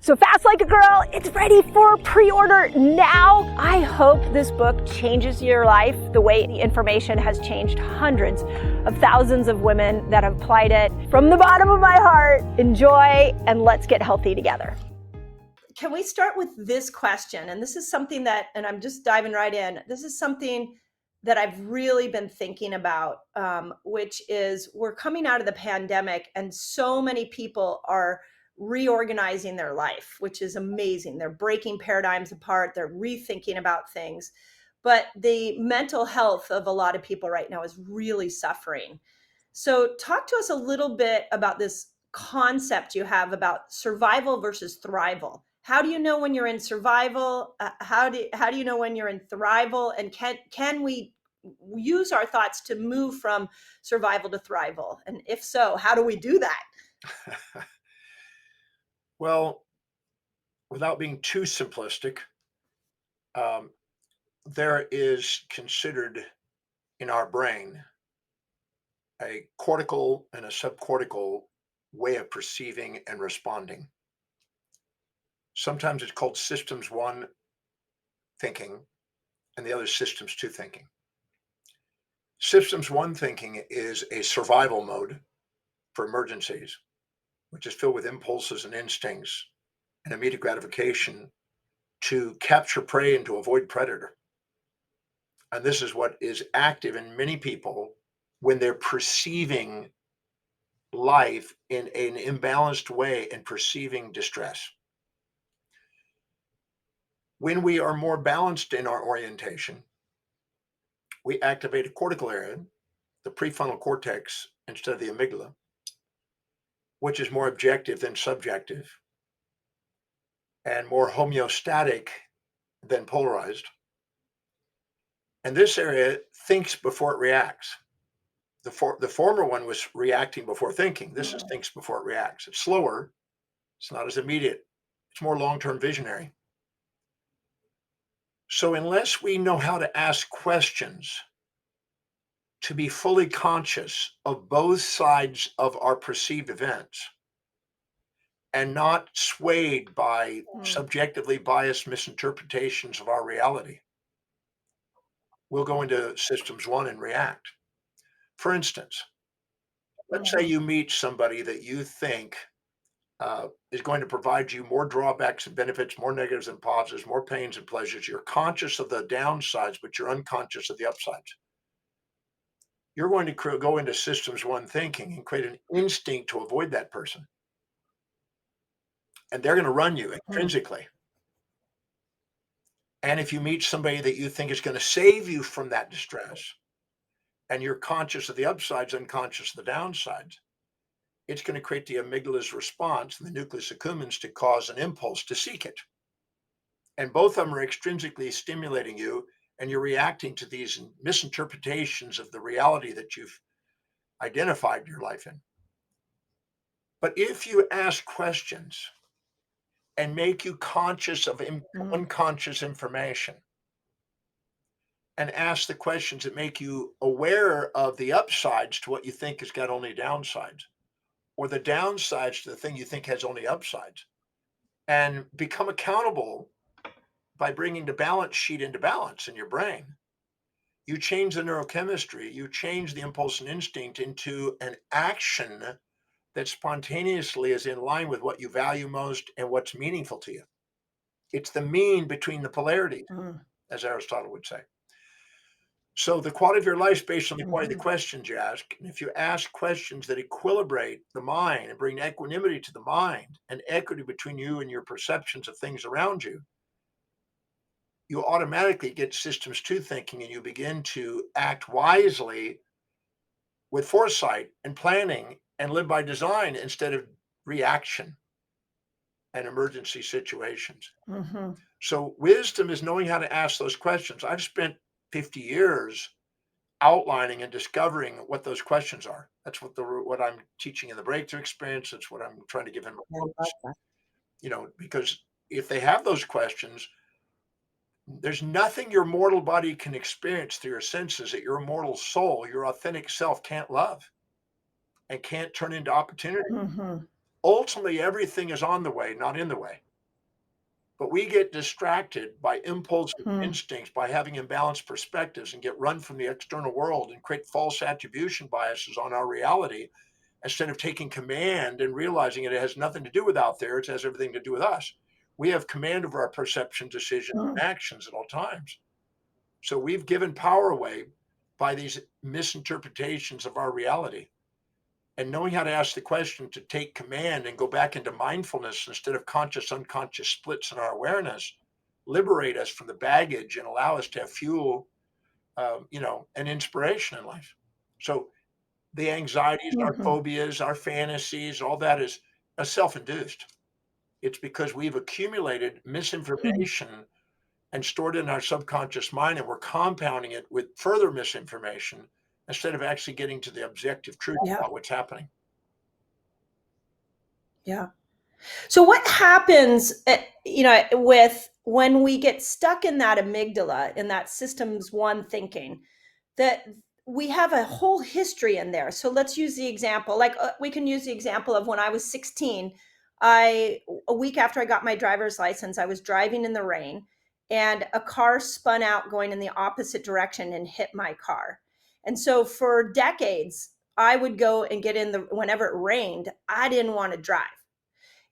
So Fast Like a Girl, it's ready for pre-order now. I hope this book changes your life the way the information has changed hundreds of thousands of women that have applied it. From the bottom of my heart, enjoy and let's get healthy together. Can we start with this question? And this is something that, and I'm just diving right in, this is something that I've really been thinking about, which is we're coming out of the pandemic and so many people are reorganizing their life, which is amazing. They're breaking paradigms apart, they're rethinking about things. But the mental health of a lot of people right now is really suffering. So, talk to us a little bit about this concept you have about survival versus thrival. How do you know when you're in survival? How do you know when you're in thrival? And can we use our thoughts to move from survival to thrival? And if so, how do we do that? Well, without being too simplistic, um, there is considered in our brain a cortical and a subcortical way of perceiving and responding. Sometimes it's called systems one thinking, and the other systems two thinking. Systems one thinking is a survival mode for emergencies, which is filled with impulses and instincts and immediate gratification to capture prey and to avoid predator. And this is what is active in many people when they're perceiving life in an imbalanced way and perceiving distress. When we are more balanced in our orientation, we activate a cortical area, the prefrontal cortex, instead of the amygdala, which is more objective than subjective and more homeostatic than polarized. And this area thinks before it reacts. The former one was reacting before thinking. This is thinks before it reacts. It's slower. It's not as immediate. It's more long-term visionary. So unless we know how to ask questions to be fully conscious of both sides of our perceived events and not swayed by subjectively biased misinterpretations of our reality, we'll go into systems one and react. For instance, let's say you meet somebody that you think is going to provide you more drawbacks and benefits, more negatives and positives, more pains and pleasures. You're conscious of the downsides, but you're unconscious of the upsides. You're going to go into systems one thinking and create an instinct to avoid that person. And they're going to run you intrinsically. And if you meet somebody that you think is going to save you from that distress, and you're conscious of the upsides, unconscious of the downsides, it's going to create the amygdala's response and the nucleus accumbens to cause an impulse to seek it. And both of them are extrinsically stimulating you, and you're reacting to these misinterpretations of the reality that you've identified your life in. But if you ask questions and make you conscious of unconscious information and ask the questions that make you aware of the upsides to what you think has got only downsides, or the downsides to the thing you think has only upsides, and become accountable by bringing the balance sheet into balance in your brain, you change the neurochemistry, you change the impulse and instinct into an action that spontaneously is in line with what you value most and what's meaningful to you. It's the mean between the polarities, as Aristotle would say. So the quality of your life is based on the quality of the questions you ask. And if you ask questions that equilibrate the mind and bring equanimity to the mind and equity between you and your perceptions of things around you, you automatically get systems two thinking and you begin to act wisely with foresight and planning and live by design instead of reaction and emergency situations. So wisdom is knowing how to ask those questions. I've spent 50 years outlining and discovering what those questions are. That's what I'm teaching in the breakthrough experience. That's what I'm trying to give in my books. Because if they have those questions, there's nothing your mortal body can experience through your senses that your immortal soul, your authentic self, can't love and can't turn into opportunity. Ultimately, everything is on the way, not in the way. But we get distracted by impulsive Hmm. instincts, by having imbalanced perspectives, and get run from the external world and create false attribution biases on our reality instead of taking command and realizing it has nothing to do with out there, it has everything to do with us. We have command over our perception, decisions, Hmm. and actions at all times. So we've given power away by these misinterpretations of our reality. And knowing how to ask the question to take command and go back into mindfulness instead of conscious, unconscious splits in our awareness, liberate us from the baggage and allow us to have fuel, and inspiration in life. So the anxieties, our Hmm. phobias, our fantasies, all that is self-induced. It's because we've accumulated Hmm. misinformation and stored it in our subconscious mind, and we're compounding it with further misinformation instead of actually getting to the objective truth Yeah. about what's happening. Yeah. So what happens, with when we get stuck in that amygdala, in that systems one thinking, that we have a whole history in there. So let's use the example, like we can use the example of when I was 16. A week after I got my driver's license, I was driving in the rain and a car spun out going in the opposite direction and hit my car. And so for decades, I would go and get in whenever it rained, I didn't want to drive.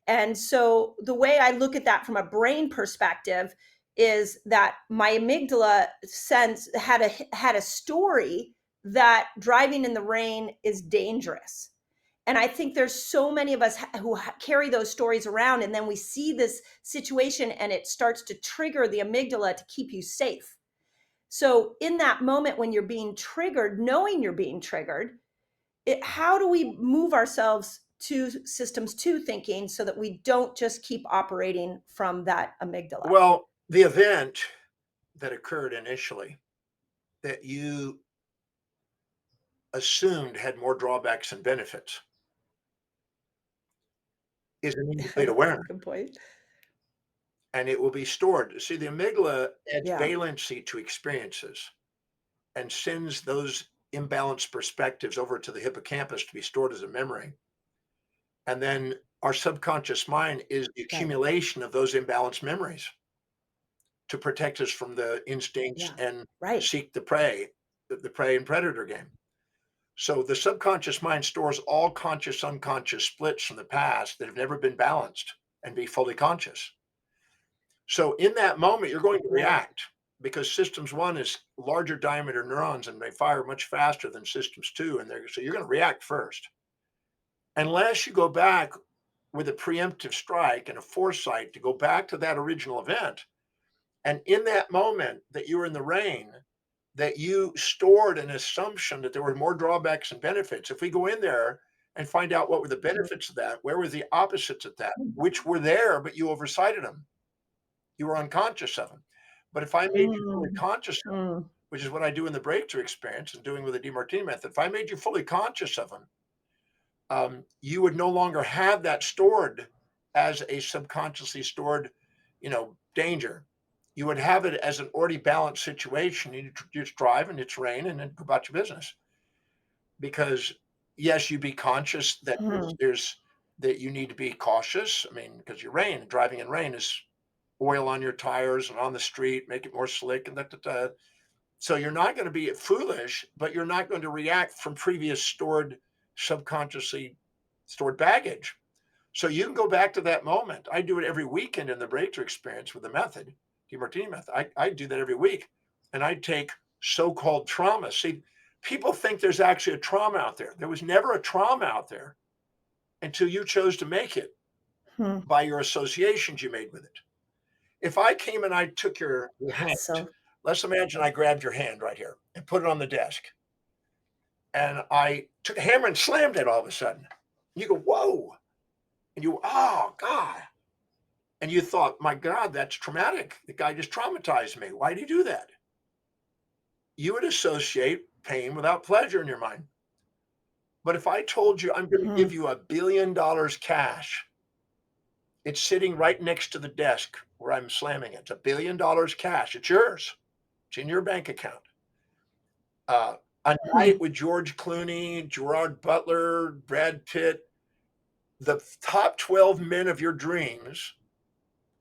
And so the way I look at that from a brain perspective is that my amygdala sense had a story that driving in the rain is dangerous. And I think there's so many of us who carry those stories around, and then we see this situation and it starts to trigger the amygdala to keep you safe. So in that moment when you're being triggered, knowing you're being triggered, how do we move ourselves to systems two thinking so that we don't just keep operating from that amygdala? Well, the event that occurred initially that you assumed had more drawbacks than benefits is an incomplete awareness, Good point. and it will be stored. See, the amygdala adds Yeah. valency to experiences and sends those imbalanced perspectives over to the hippocampus to be stored as a memory. And then our subconscious mind is the Right. accumulation of those imbalanced memories to protect us from the instincts Yeah. and Right. seek the prey, the prey and predator game. So the subconscious mind stores all conscious, unconscious splits from the past that have never been balanced and be fully conscious. So in that moment, you're going to Right. react because systems one is larger diameter neurons and they fire much faster than systems two. And so you're going to react first. Unless you go back with a preemptive strike and a foresight to go back to that original event. And in that moment that you were in the rain, that you stored an assumption that there were more drawbacks and benefits. If we go in there and find out what were the benefits of that, where were the opposites of that, which were there, but you oversighted them, you were unconscious of them. But if I made you fully Mm, conscious of them, mm, which is what I do in the breakthrough experience and doing with the DeMartini method, if I made you fully conscious of them, you would no longer have that stored as a subconsciously stored, danger. You would have it as an already balanced situation. You just drive and it's rain and then go about your business. Because yes, you be conscious that mm. that you need to be cautious. I mean, because you're driving in rain is oil on your tires and on the street, make it more slick and that. So you're not going to be foolish, but you're not going to react from previous subconsciously stored baggage. So you can go back to that moment. I do it every weekend in the breakthrough experience with the method, DeMartini method. I do that every week. And I take so-called trauma. See, people think there's actually a trauma out there. There was never a trauma out there until you chose to make it Hmm. by your associations you made with it. If I came and I took your Yeah. hand, So, let's imagine I grabbed your hand right here and put it on the desk. And I took a hammer and slammed it all of a sudden. You go, whoa. And you, oh, God. And you thought, my God, that's traumatic. The guy just traumatized me. Why did he do that? You would associate pain without pleasure in your mind. But if I told you I'm going to hmm. give you $1 billion cash, it's sitting right next to the desk where I'm slamming it. It's $1 billion cash. It's yours. It's in your bank account. Uh, a Hmm. night with George Clooney, Gerard Butler, Brad Pitt, the top 12 men of your dreams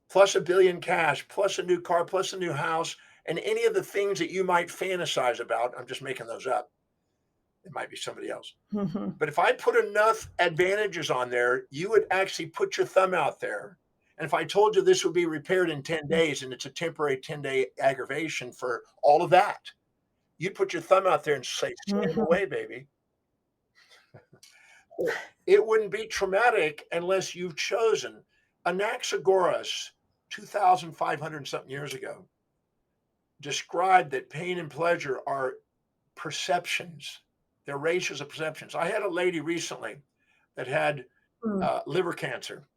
plus $1 billion cash, plus a new car, plus a new house, and any of the things that you might fantasize about. I'm just making those up. It might be somebody else. Mhm. But if I put enough advantages on there, you would actually put your thumb out there. And if I told you this would be repaired in 10 days and it's a temporary 10-day aggravation for all of that, you'd put your thumb out there and say, slam Mhm. away, baby. It wouldn't be traumatic unless you've chosen. Anaxagoras, 2,500 and something years ago, described that pain and pleasure are perceptions. They're ratios of perceptions. I had a lady recently that had Mm. liver cancer,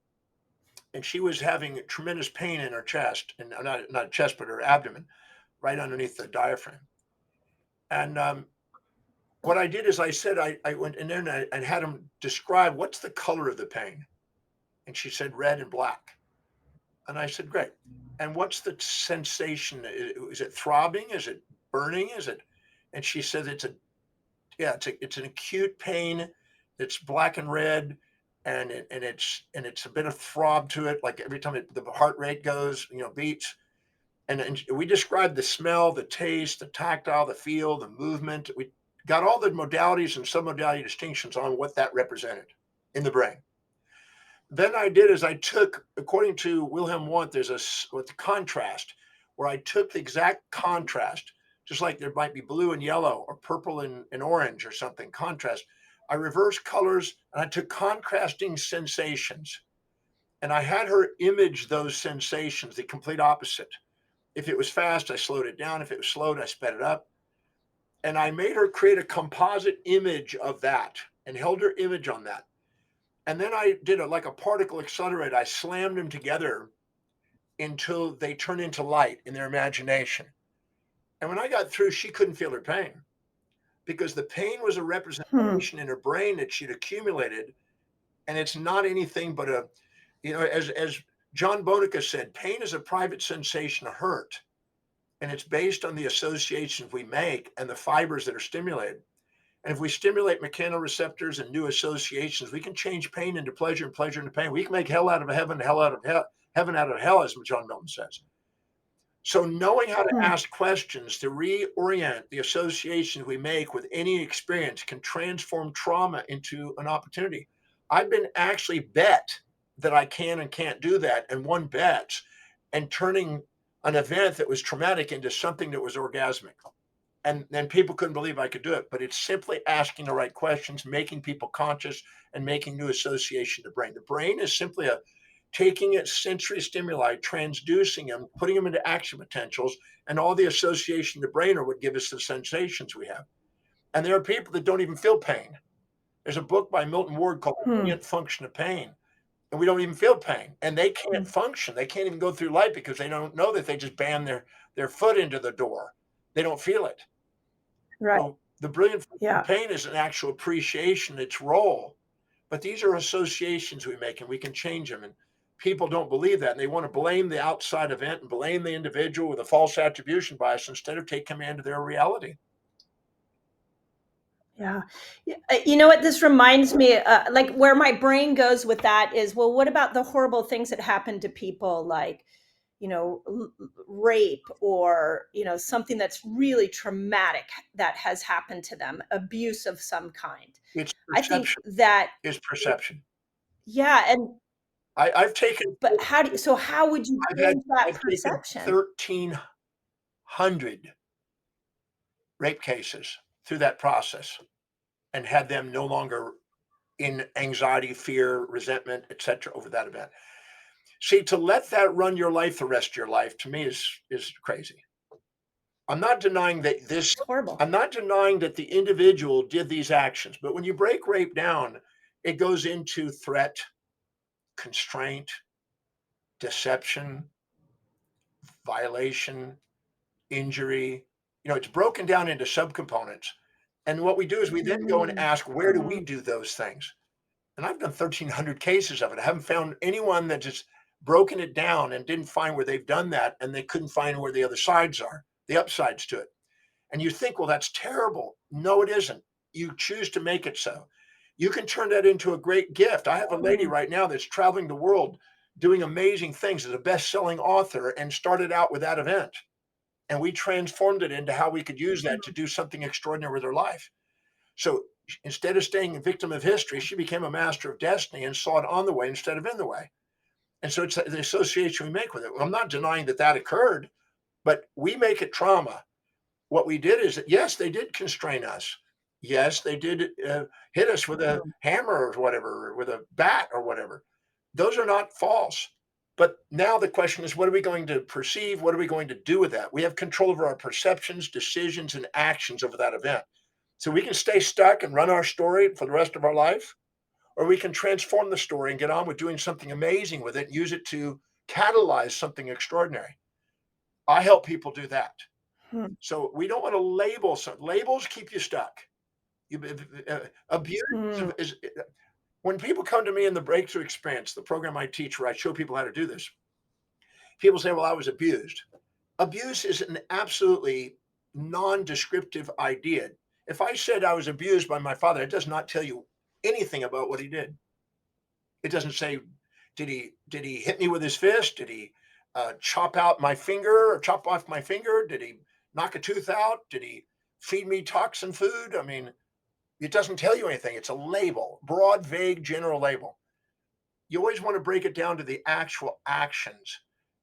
and she was having tremendous pain in her chest, and not chest, but her abdomen, right underneath the diaphragm. And what I did is I said I went in there and I had them describe what's the color of the pain, and she said red and black. And I said, great. And what's the sensation? Is it throbbing? Is it burning? Is it? And she said it's an acute pain that's black and red, and it's a bit of throb to it, like every time the heart rate goes, beats. And we described the smell, the taste, the tactile, the feel, the movement. We got all the modalities and submodality distinctions on what that represented in the brain. Then I did is I took, according to Wilhelm Wundt, there's with contrast, where I took the exact contrast, just like there might be blue and yellow or purple and orange or something, contrast. I reversed colors and I took contrasting sensations. And I had her image those sensations, the complete opposite. If it was fast, I slowed it down. If it was slowed, I sped it up. And I made her create a composite image of that and held her image on that. And then I did like a particle accelerator. I slammed them together until they turn into light in their imagination. And when I got through, she couldn't feel her pain because the pain was a Hmm. representation in her brain that she'd accumulated. And it's not anything but as John Bonica said, pain is a private sensation of hurt. And it's based on the associations we make and the fibers that are stimulated. And if we stimulate mechanoreceptors and new associations, we can change pain into pleasure and pleasure into pain. We can make hell out of heaven, hell out of hell, heaven out of hell, as John Milton says. So knowing how to Hmm. ask questions to reorient the associations we make with any experience can transform trauma into an opportunity. I've been actually bet that I can and can't do that, and won bets and turning an event that was traumatic into something that was orgasmic. And then people couldn't believe I could do it. But it's simply asking the right questions, making people conscious, and making new association to the brain. The brain is simply taking its sensory stimuli, transducing them, putting them into action potentials, and all the association to the brain are what give us the sensations we have. And there are people that don't even feel pain. There's a book by Milton Ward called The Hmm. Brilliant Function of Pain. And we don't even feel pain. And they Hmm. can't function. They can't even go through life because they don't know that they just bam their foot into the door. They don't feel it. Right. So the brilliant Yeah. pain is an actual appreciation, its role. But these are associations we make and we can change them. And people don't believe that. And they want to blame the outside event and blame the individual with a false attribution bias instead of take command of their reality. Yeah. You know what this reminds me, like where my brain goes with that is, well, what about the horrible things that happen to people, like, rape, or, something that's really traumatic that has happened to them, abuse of some kind. It's I think perception. that, Is perception. yeah. And, I've taken but how would you change that I've taken perception? 1,300 rape cases through that process and had them no longer in anxiety, fear, resentment, etc. over that event. See, to let that run your life the rest of your life to me is crazy. I'm not denying that this It's horrible. I'm not denying that the individual did these actions, but when you break rape down, it goes into threat, constraint, deception, violation, injury. It's broken down into subcomponents. And what we do is we then go and Mm, ask, where do we mm, do those things? And I've done 1,300 cases of it. I haven't found anyone that just broken it down and didn't find where they've done that, and they couldn't find where the other sides are, the upsides to it. And you think, well, that's terrible. No, it isn't. You choose to make it so. You can turn that into a great gift. I have a lady mm, right now that's traveling the world doing amazing things as a best-selling author and started out with that event. And we transformed it into how we could use that to do something extraordinary with her life. So instead of staying a victim of history, she became a master of destiny and saw it on the way instead of in the way. And so it's the association we make with it. I'm not denying that that occurred, but we make it trauma. What we did is that, yes, they did constrain us. Yes, they did hit us with a hammer or whatever, or with a bat or whatever. Those are not false. But now the question is, what are we going to perceive? What are we going to do with that? We have control over our perceptions, decisions, and actions over that event. So we can stay stuck and run our story for the rest of our life, or we can transform the story and get on with doing something amazing with it and use it to catalyze something extraordinary. I help people do that. Hmm. So we don't want to label some labels keep you stuck. You abuse Hmm. is when people come to me in the breakthrough experience, the program I teach where I show people how to do this. People say, "Well, I was abused." Abuse is an absolutely non-descriptive idea. If I said I was abused by my father, it does not tell you anything about what he did. It doesn't say, did he hit me with his fist? Did he chop out my finger or chop off my finger? Did he knock a tooth out? Did he feed me toxin food? I mean, it doesn't tell you anything. It's a label, broad, vague, general label. You always want to break it down to the actual actions.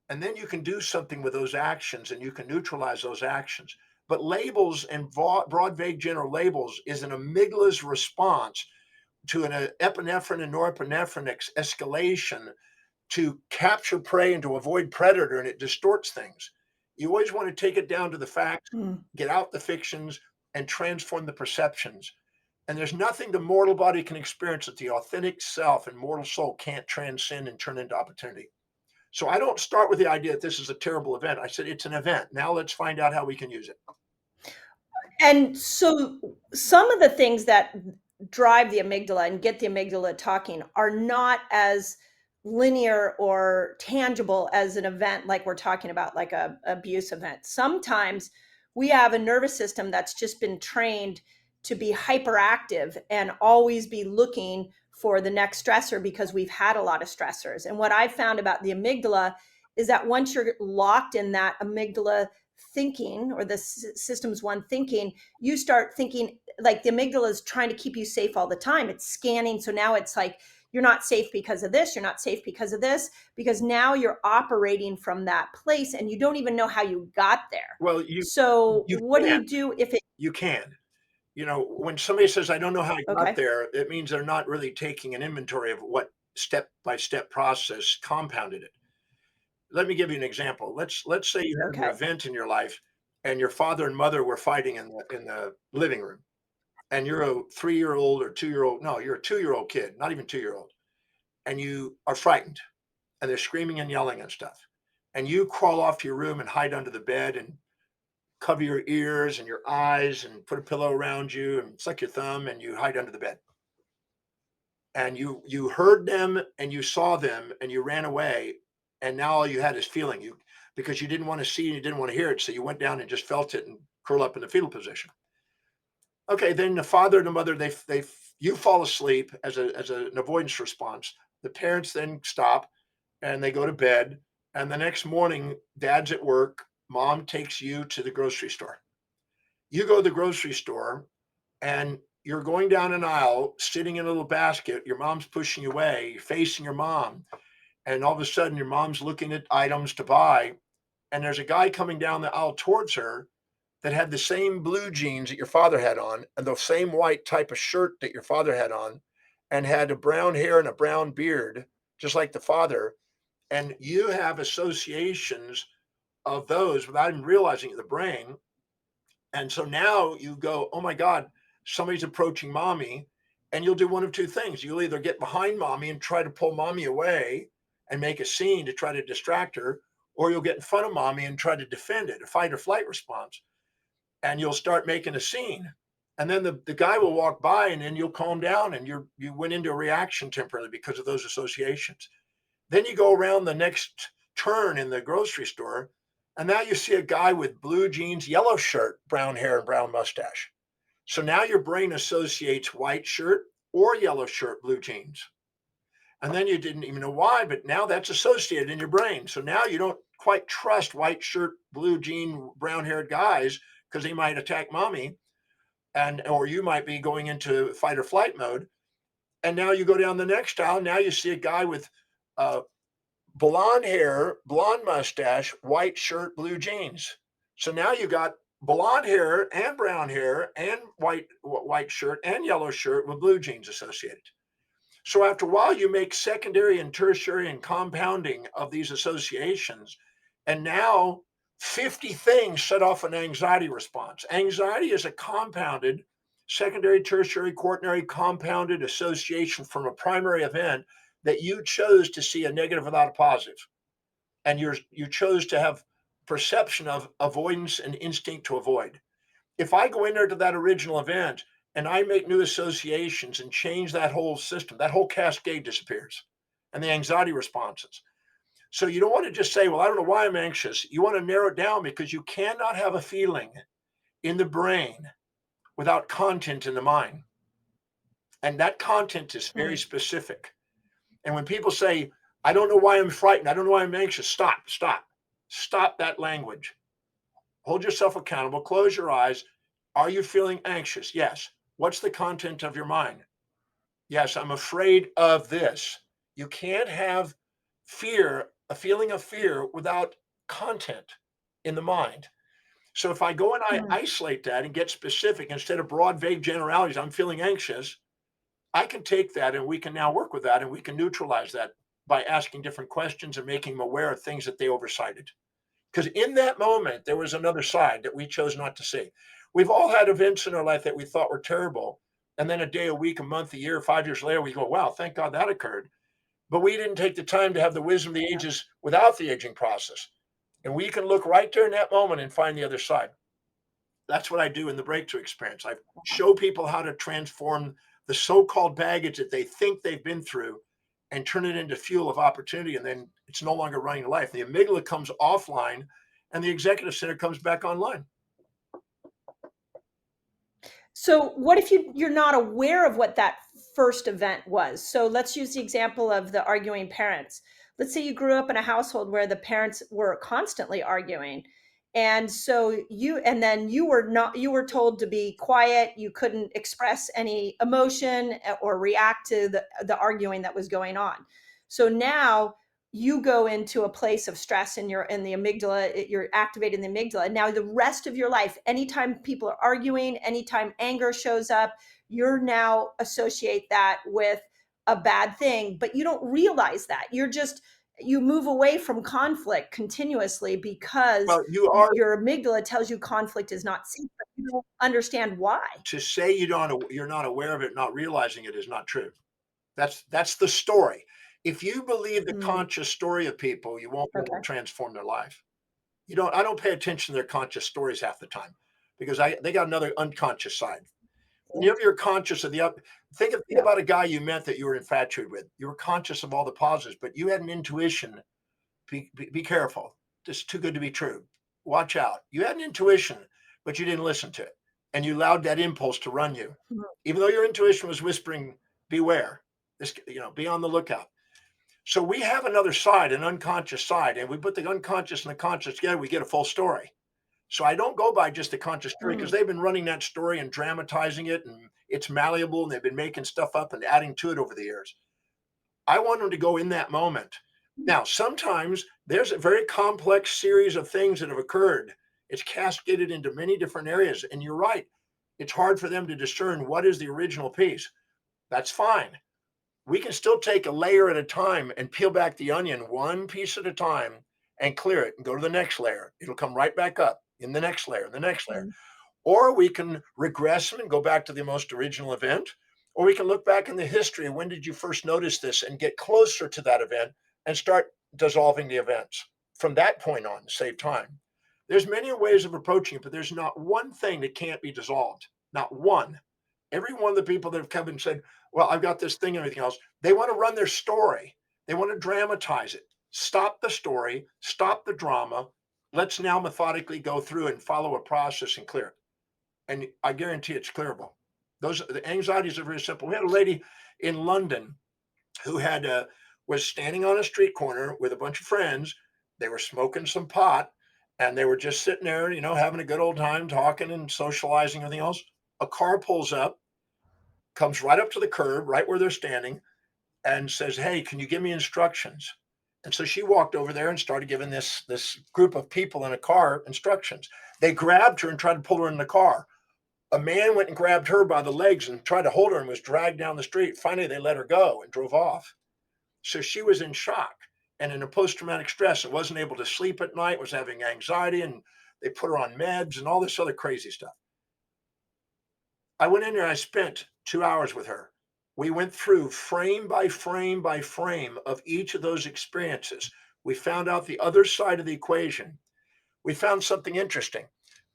And then you can do something with those actions and you can neutralize those actions. But labels and broad, vague, general labels is an amygdala's response to an epinephrine and norepinephrine escalation to capture prey and to avoid predator, and it distorts things. You always want to take it down to the facts, Hmm. get out the fictions, and transform the perceptions. And there's nothing the mortal body can experience that the authentic self and mortal soul can't transcend and turn into opportunity. So I don't start with the idea that this is a terrible event. I said it's an event. Now let's find out how we can use it. And so some of the things that drive the amygdala and get the amygdala talking are not as linear or tangible as an event like we're talking about, like a abuse event. Sometimes we have a nervous system that's just been trained to be hyperactive and always be looking for the next stressor because we've had a lot of stressors. And what I've found about the amygdala is that once you're locked in that amygdala thinking, or the systems one thinking, you start thinking like the amygdala is trying to keep you safe all the time. It's scanning. So now it's like, you're not safe because of this. You're not safe because of this, because now you're operating from that place and you don't even know how you got there. Well, So you what do can. you do if it, You can. You know, when somebody says, I don't know how I got okay, there, it means they're not really taking an inventory of what step by step process compounded it. Let me give you an example. Let's say you had an okay, event in your life and your father and mother were fighting in the living room, and you're a 3-year-old or 2-year-old. No, you're a 2-year-old kid, not even 2-year-old, and you are frightened and they're screaming and yelling and stuff. And you crawl off to your room and hide under the bed and cover your ears and your eyes and put a pillow around you and suck your thumb and you hide under the bed. And you heard them and you saw them and you ran away, and now all you had is feeling you because you didn't want to see and you didn't want to hear it, so you went down and just felt it and curl up in the fetal position. Okay, then the father and the mother, they you fall asleep as an avoidance response. The parents then stop and they go to bed, and the next morning dad's at work, mom takes you to the grocery store. You go to the grocery store and you're going down an aisle, sitting in a little basket. Your mom's pushing you away. You're facing your mom. And all of a sudden, your mom's looking at items to buy. And there's a guy coming down the aisle towards her that had the same blue jeans that your father had on and the same white type of shirt that your father had on and had a brown hair and a brown beard, just like the father. And you have associations of those without even realizing it, the brain. And so now you go, oh my God, somebody's approaching mommy. And you'll do one of two things. You'll either get behind mommy and try to pull mommy away and make a scene to try to distract her, or you'll get in front of mommy and try to defend it, a fight or flight response. And you'll start making a scene. And then the guy will walk by and then you'll calm down and you went into a reaction temporarily because of those associations. Then you go around the next turn in the grocery store, and now you see a guy with blue jeans, yellow shirt, brown hair, and brown mustache. So now your brain associates white shirt or yellow shirt, blue jeans. And then you didn't even know why, but now that's associated in your brain. So now you don't quite trust white shirt, blue jean, brown haired guys because they might attack mommy, and or you might be going into fight or flight mode. And now you go down the next aisle. Now you see a guy with uh, blonde hair, blonde mustache, white shirt, blue jeans. So now you got blonde hair and brown hair and white shirt and yellow shirt with blue jeans associated. So after a while, you make secondary and tertiary and compounding of these associations. And now 50 things set off an anxiety response. Anxiety is a compounded, secondary, tertiary, quaternary, compounded association from a primary event that you chose to see a negative without a positive. And you chose to have perception of avoidance and instinct to avoid. If I go in there to that original event and I make new associations and change that whole system, that whole cascade disappears and the anxiety responses. So you don't want to just say, well, I don't know why I'm anxious. You want to narrow it down because you cannot have a feeling in the brain without content in the mind. And that content is very specific. And when people say, I don't know why I'm frightened, I don't know why I'm anxious, stop that language. Hold yourself accountable, close your eyes. Are you feeling anxious? Yes. What's the content of your mind? Yes, I'm afraid of this. You can't have fear, a feeling of fear, without content in the mind. So if I go and I isolate that and get specific instead of broad, vague generalities, I'm feeling anxious, I can take that and we can now work with that and we can neutralize that by asking different questions and making them aware of things that they oversighted. Because in that moment, there was another side that we chose not to see. We've all had events in our life that we thought were terrible. And then a day, a week, a month, a year, 5 years later, we go, wow, thank God that occurred. But we didn't take the time to have the wisdom of the ages without the aging process. And we can look right there in that moment and find the other side. That's what I do in the breakthrough experience. I show people how to transform the so-called baggage that they think they've been through and turn it into fuel of opportunity. And then it's no longer running life. The amygdala comes offline and the executive center comes back online. So what if you're not aware of what that first event was? So let's use the example of the arguing parents. Let's say you grew up in a household where the parents were constantly arguing. And so you were told to be quiet. You couldn't express any emotion or react to the arguing that was going on. So now you go into a place of stress in the amygdala, you're activating the amygdala. Now the rest of your life, anytime people are arguing, anytime anger shows up, you're now associate that with a bad thing, but you don't realize that. You move away from conflict continuously because your amygdala tells you conflict is not safe, but you don't understand why. To say you're not aware of it, not realizing it is not true. That's the story. If you believe the conscious story of people, you won't be able to transform their life. I don't pay attention to their conscious stories half the time because they got another unconscious side. Whenever you're conscious of think about a guy you met that you were infatuated with. You were conscious of all the positives, but you had an intuition. Be careful. This is too good to be true. Watch out. You had an intuition, but you didn't listen to it. And you allowed that impulse to run you. Even though your intuition was whispering, beware. Be on the lookout. So we have another side, an unconscious side, and we put the unconscious and the conscious together, we get a full story. So I don't go by just the conscious story because they've been running that story and dramatizing it, and it's malleable, and they've been making stuff up and adding to it over the years. I want them to go in that moment. Now, sometimes there's a very complex series of things that have occurred. It's cascaded into many different areas, and you're right. It's hard for them to discern what is the original piece. That's fine. We can still take a layer at a time and peel back the onion one piece at a time and clear it and go to the next layer. It'll come right back up in the next layer, the next layer. Or we can regress them and go back to the most original event. Or we can look back in the history of when did you first notice this and get closer to that event and start dissolving the events from that point on to save time. There's many ways of approaching it, but there's not one thing that can't be dissolved. Not one. Every one of the people that have come and said, well, I've got this thing and everything else, they want to run their story. They want to dramatize it. Stop the story, stop the drama. Let's now methodically go through and follow a process and clear it. And I guarantee it's clearable. The anxieties are very simple. We had a lady in London who was standing on a street corner with a bunch of friends. They were smoking some pot, and they were just sitting there, having a good old time talking and socializing, everything else. A car pulls up, comes right up to the curb, right where they're standing, and says, "Hey, can you give me instructions?" And so she walked over there and started giving this group of people in a car instructions. They grabbed her and tried to pull her in the car. A man went and grabbed her by the legs and tried to hold her and was dragged down the street. Finally, they let her go and drove off. So she was in shock and in a post-traumatic stress and wasn't able to sleep at night, was having anxiety, and they put her on meds and all this other crazy stuff. I went in there, I spent 2 hours with her. We went through frame by frame by frame of each of those experiences. We found out the other side of the equation. We found something interesting.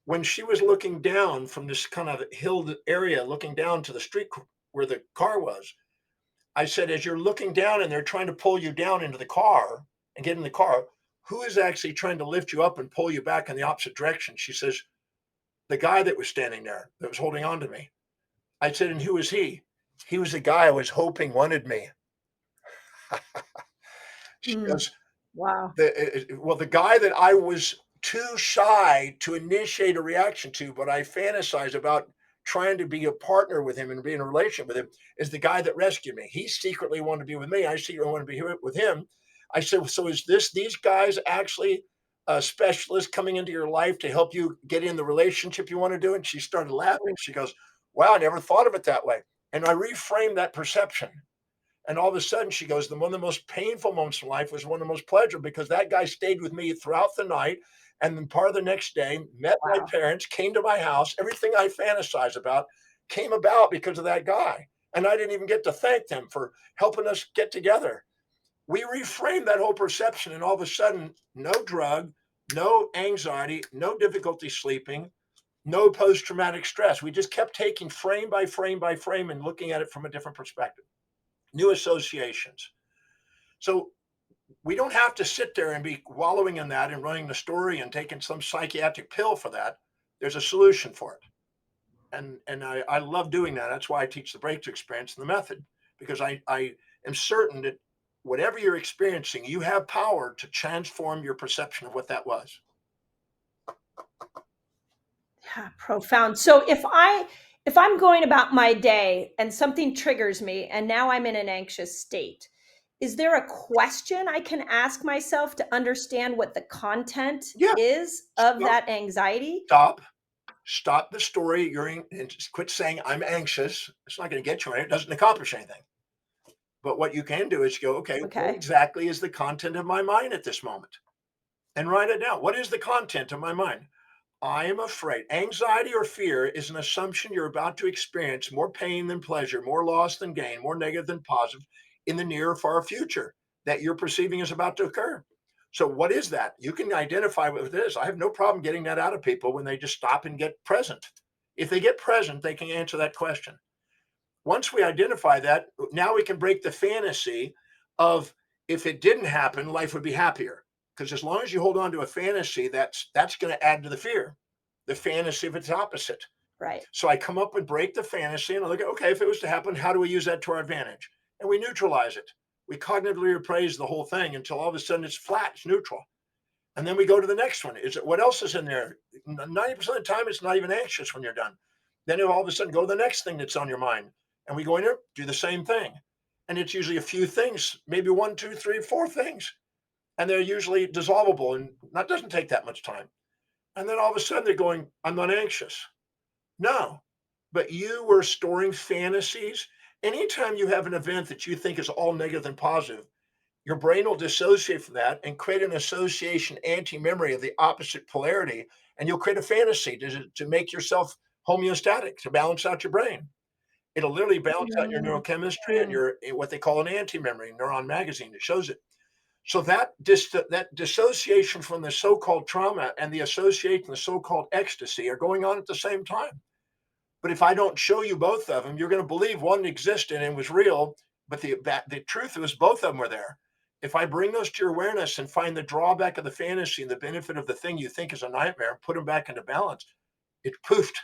When she was looking down from this kind of hill area, looking down to the street where the car was, I said, as you're looking down and they're trying to pull you down into the car and get in the car, who is actually trying to lift you up and pull you back in the opposite direction? She says, the guy that was standing there that was holding on to me. I said, and who was he? He was the guy I was hoping wanted me. She goes, Wow. the guy that I was too shy to initiate a reaction to, but I fantasize about trying to be a partner with him and be in a relationship with him, is the guy that rescued me. He secretly wanted to be with me. I secretly want to be here with him. I said, so is these guys actually specialists coming into your life to help you get in the relationship you want to do? And she started laughing. She goes, wow, I never thought of it that way. And I reframed that perception. And all of a sudden, she goes, one of the most painful moments in life was one of the most pleasurable, because that guy stayed with me throughout the night. And then part of the next day, met my Wow. parents, came to my house. Everything I fantasize about came about because of that guy. And I didn't even get to thank them for helping us get together. We reframed that whole perception, and all of a sudden, no drug, no anxiety, no difficulty sleeping, no post-traumatic stress. We just kept taking frame by frame by frame and looking at it from a different perspective. New associations. So we don't have to sit there and be wallowing in that and running the story and taking some psychiatric pill for that. There's a solution for it. And I love doing that. That's why I teach the breakthrough experience and the method, because I am certain that whatever you're experiencing, you have power to transform your perception of what that was. Yeah, profound. So if I'm going about my day and something triggers me and now I'm in an anxious state, is there a question I can ask myself to understand what the content Yeah. is of that anxiety? Stop the story you're in and just quit saying I'm anxious. It's not going to get you anywhere. It doesn't accomplish anything. But what you can do is go, okay, what Okay. exactly is the content of my mind at this moment? And write it down. What is the content of my mind? I am afraid. Anxiety or fear is an assumption you're about to experience more pain than pleasure, more loss than gain, more negative than positive in the near or far future that you're perceiving is about to occur. So, what is that? You can identify what it is. I have no problem getting that out of people when they just stop and get present. If they get present, they can answer that question. Once we identify that, now we can break the fantasy of, if it didn't happen, life would be happier. Because as long as you hold on to a fantasy, that's going to add to the fear, the fantasy of its opposite. Right. So I come up and break the fantasy and I look at, okay, if it was to happen, how do we use that to our advantage? And we neutralize it. We cognitively appraise the whole thing until all of a sudden it's flat, it's neutral. And then we go to the next one. Is it, what else is in there? 90% of the time, it's not even anxious when you're done. Then you all of a sudden go to the next thing that's on your mind. And we go in there, do the same thing. And it's usually a few things, maybe 1, 2, 3, 4 things. And they're usually dissolvable, and that doesn't take that much time. And then all of a sudden they're going, I'm not anxious. No, but you were storing fantasies. Anytime you have an event that you think is all negative and positive, your brain will dissociate from that and create an association anti-memory of the opposite polarity. And you'll create a fantasy to make yourself homeostatic, to balance out your brain. It'll literally balance out your neurochemistry and your what they call an anti-memory. Neuron Magazine, it shows it. So that dissociation from the so-called trauma and the association, the so-called ecstasy, are going on at the same time. But if I don't show you both of them, you're going to believe one existed and was real, but the truth was both of them were there. If I bring those to your awareness and find the drawback of the fantasy and the benefit of the thing you think is a nightmare and put them back into balance, it poofed.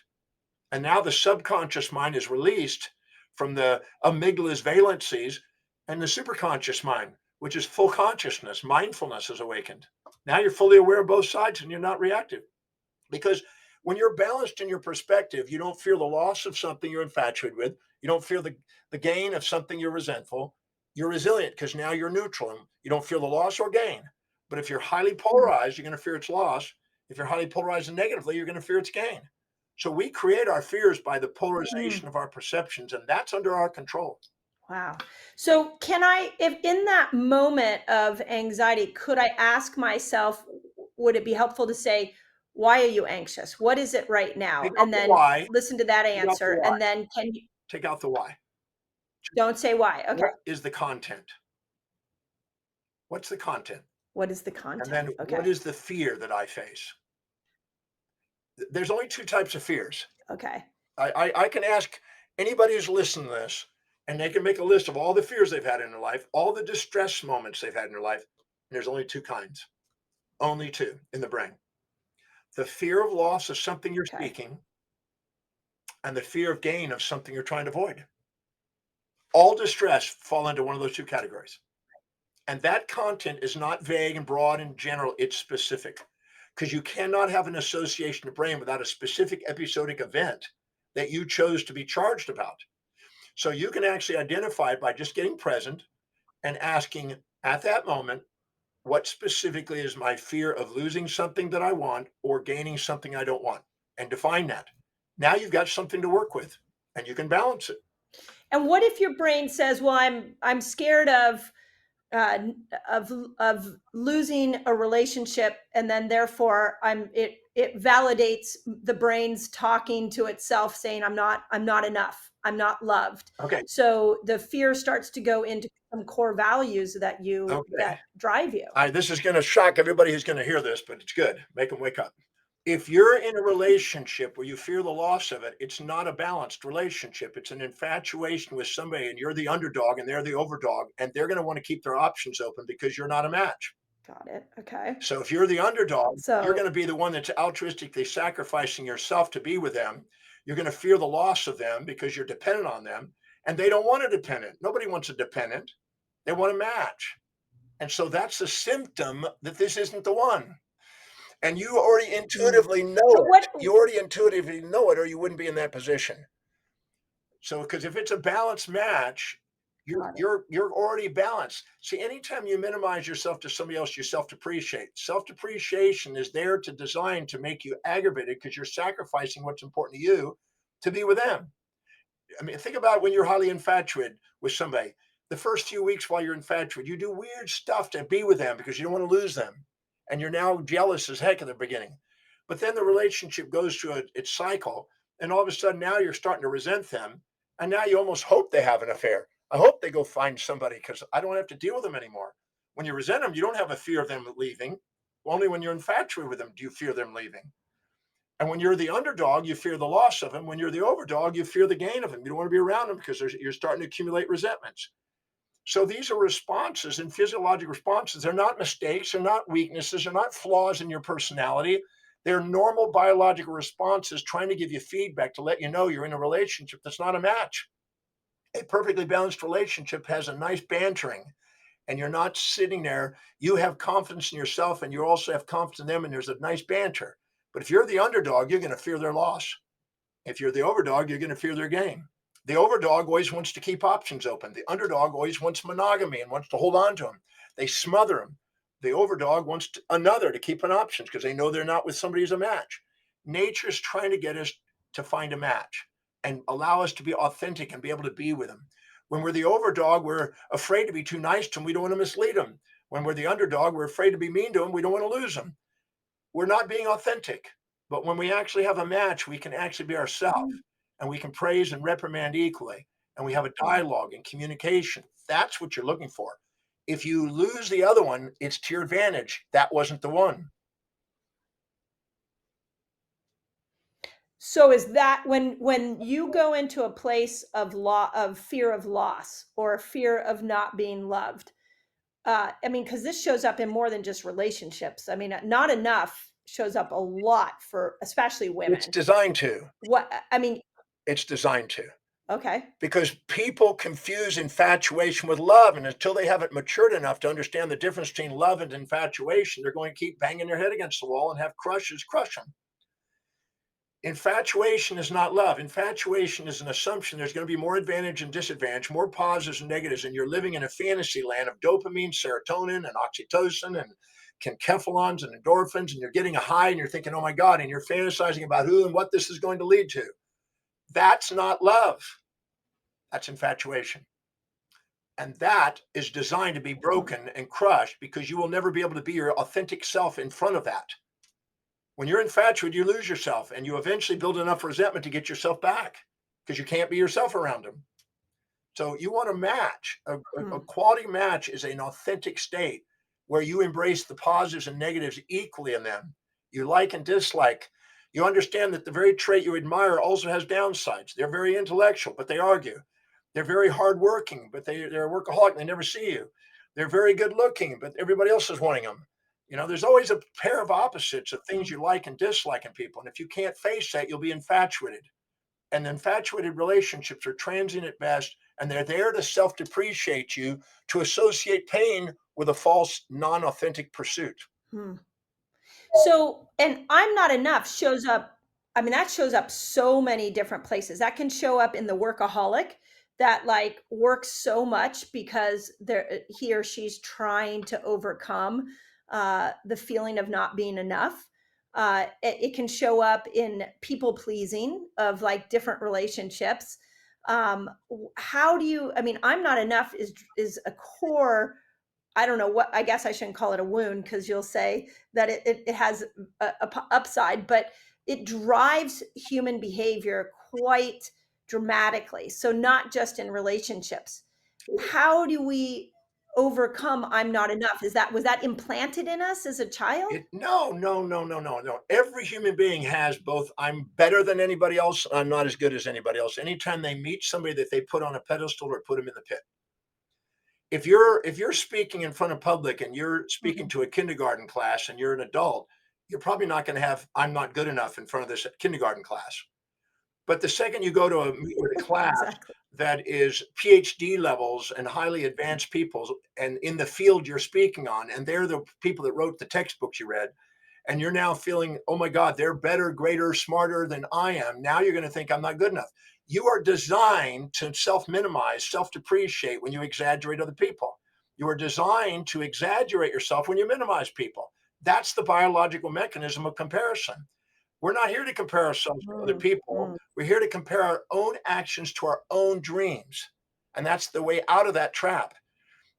And now the subconscious mind is released from the amygdala's valencies, And the superconscious mind, which is full consciousness, mindfulness is awakened. Now you're fully aware of both sides and you're not reactive. Because when you're balanced in your perspective, you don't fear the loss of something you're infatuated with. You don't fear the gain of something you're resentful. You're resilient because now you're neutral and you don't feel the loss or gain. But if you're highly polarized, you're going to fear its loss. If you're highly polarized negatively, you're going to fear its gain. So we create our fears by the polarization of our perceptions, and that's under our control. Wow. So can I, if in that moment of anxiety, could I ask myself, would it be helpful to say, why are you anxious? What is it right now? Take out And the then why. listen to that Take out the answer. why. And then can you, Take out the why. don't say why. Okay. What is the content? What's the content? What is the And then content? what Okay. is the fear that I face? There's only two types of fears. Okay. I can ask anybody who's listening to this, and they can make a list of all the fears they've had in their life, all the distress moments they've had in their life. And there's only two kinds, only two in the brain. The fear of loss of something you're Okay. seeking, and the fear of gain of something you're trying to avoid. All distress fall into one of those two categories. And that content is not vague and broad and general, it's specific. Because you cannot have an association of brain without a specific episodic event that you chose to be charged about. So you can actually identify it by just getting present and asking at that moment, what specifically is my fear of losing something that I want or gaining something I don't want? And define that. Now you've got something to work with and you can balance it. And what if your brain says, well, I'm scared uh, of losing a relationship, and then therefore it validates the brain's talking to itself, saying I'm not enough, I'm not loved. Okay. So the fear starts to go into some core values that Okay. drive you. This is going to shock everybody who's going to hear this, but it's good. Make them wake up. If you're in a relationship where you fear the loss of it, it's not a balanced relationship. It's an infatuation with somebody, and you're the underdog and they're the overdog, and they're going to want to keep their options open because you're not a match. Got it. Okay. So if you're the underdog, So you're going to be the one that's altruistically sacrificing yourself to be with them. You're going to fear the loss of them because you're dependent on them, and they don't want a dependent. Nobody wants a dependent. They want a match. And so that's a symptom that this isn't the one. And you already intuitively know it. You already intuitively know it, or you wouldn't be in that position. So, because if it's a balanced match, you're already balanced. See, anytime you minimize yourself to somebody else, you self-depreciate. Self-depreciation is there to design to make you aggravated because you're sacrificing what's important to you to be with them. I mean, think about when you're highly infatuated with somebody. The first few weeks while you're infatuated, you do weird stuff to be with them because you don't want to lose them. And you're now jealous as heck at the beginning. But then the relationship goes through its cycle. And all of a sudden now you're starting to resent them. And now you almost hope they have an affair. I hope they go find somebody because I don't have to deal with them anymore. When you resent them, you don't have a fear of them leaving. Only when you're infatuated with them do you fear them leaving. And when you're the underdog, you fear the loss of them. When you're the overdog, you fear the gain of them. You don't want to be around them because you're starting to accumulate resentments. So these are responses and physiological responses. They're not mistakes. They're not weaknesses. They're not flaws in your personality. They're normal biological responses trying to give you feedback to let you know you're in a relationship that's not a match. A perfectly balanced relationship has a nice bantering, and you're not sitting there. You have confidence in yourself, and you also have confidence in them, and there's a nice banter. But if you're the underdog, you're going to fear their loss. If you're the overdog, you're going to fear their gain. The overdog always wants to keep options open. The underdog always wants monogamy and wants to hold on to them. They smother them. The overdog wants another to keep an option because they know they're not with somebody who's a match. Nature's trying to get us to find a match and allow us to be authentic and be able to be with them. When we're the overdog, we're afraid to be too nice to them. We don't want to mislead them. When we're the underdog, we're afraid to be mean to them. We don't want to lose them. We're not being authentic. But when we actually have a match, we can actually be ourselves. And we can praise and reprimand equally. And we have a dialogue and communication. That's what you're looking for. If you lose the other one, it's to your advantage. That wasn't the one. So is that when you go into a place of fear of loss or fear of not being loved? I mean, because this shows up in more than just relationships. I mean, not enough shows up a lot for especially women. It's designed to. What I mean, It's designed to. Okay. because people confuse infatuation with love. And until they haven't matured enough to understand the difference between love and infatuation, they're going to keep banging their head against the wall and have crushes crush them. Infatuation is not love. Infatuation is an assumption there's going to be more advantage and disadvantage, more positives and negatives, and you're living in a fantasy land of dopamine, serotonin, and oxytocin, and enkephalons and endorphins, and you're getting a high, and you're thinking, "Oh my God!" and you're fantasizing about who and what this is going to lead to. That's not love. That's infatuation, and that is designed to be broken and crushed because you will never be able to be your authentic self in front of that. When you're infatuated, you lose yourself and you eventually build enough resentment to get yourself back because you can't be yourself around them. So you want a match. A Hmm. quality match is an authentic state where you embrace the positives and negatives equally in them. You like and dislike. You understand that the very trait you admire also has downsides. They're very intellectual, but they argue. They're very hardworking, but they're a workaholic. They never see you. They're very good looking, but everybody else is wanting them. There's always a pair of opposites of things you like and dislike in people. And if you can't face that, you'll be infatuated. And infatuated relationships are transient at best, and they're there to self depreciate you, to associate pain with a false, non authentic pursuit. Hmm. So, and I'm not enough shows up. I mean, that shows up so many different places. That can show up in the workaholic that like works so much because he or she's trying to overcome the feeling of not being enough. It can show up in people pleasing of like different relationships. How do you? I mean, I'm not enough is a core. I don't know what, I guess I shouldn't call it a wound because you'll say that it has upside, but it drives human behavior quite dramatically. So not just in relationships. How do we overcome I'm not enough? Was that implanted in us as a child? No, no, no, no, no, no. Every human being has both. I'm better than anybody else. I'm not as good as anybody else. Anytime they meet somebody that they put on a pedestal or put them in the pit. If you're speaking in front of public and you're speaking Mhm. to a kindergarten class and you're an adult, you're probably not going to have "I'm not good enough" in front of this kindergarten class. But the second you go to meet with a class Exactly. that is PhD levels and highly advanced people, and in the field you're speaking on, and they're the people that wrote the textbooks you read, and you're now feeling, "Oh my God, they're better, greater, smarter than I am." Now you're going to think, "I'm not good enough." You are designed to self minimize, self depreciate when you exaggerate other people. You are designed to exaggerate yourself when you minimize people. That's the biological mechanism of comparison. We're not here to compare ourselves to other Mm, people. mm, We're here to compare our own actions to our own dreams. And that's the way out of that trap.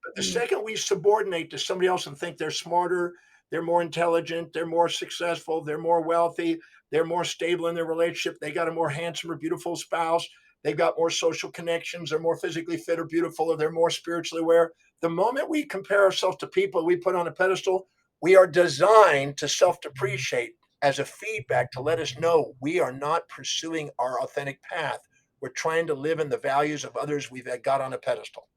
But the mm, second we subordinate to somebody else and think they're smarter, they're more intelligent, they're more successful, they're more wealthy, they're more stable in their relationship, they got a more handsome or beautiful spouse, they've got more social connections, they're more physically fit or beautiful, or they're more spiritually aware. The moment we compare ourselves to people we put on a pedestal, we are designed to self depreciate as a feedback to let us know we are not pursuing our authentic path. We're trying to live in the values of others we've got on a pedestal.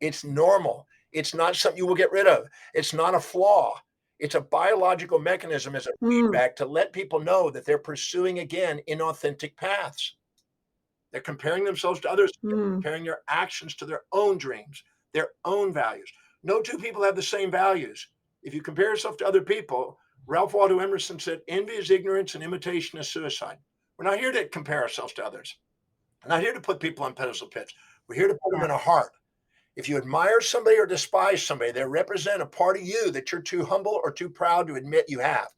It's normal. It's not something you will get rid of. It's not a flaw. It's a biological mechanism as a mm, feedback to let people know that they're pursuing again inauthentic paths. They're comparing themselves to others, they're mm. comparing their actions to their own dreams, their own values. No two people have the same values. If you compare yourself to other people, Ralph Waldo Emerson said, "Envy is ignorance and imitation is suicide." We're not here to compare ourselves to others. We're not here to put people on pedestal pits. We're here to put them Yeah. in a heart. If you admire somebody or despise somebody, they represent a part of you that you're too humble or too proud to admit you have.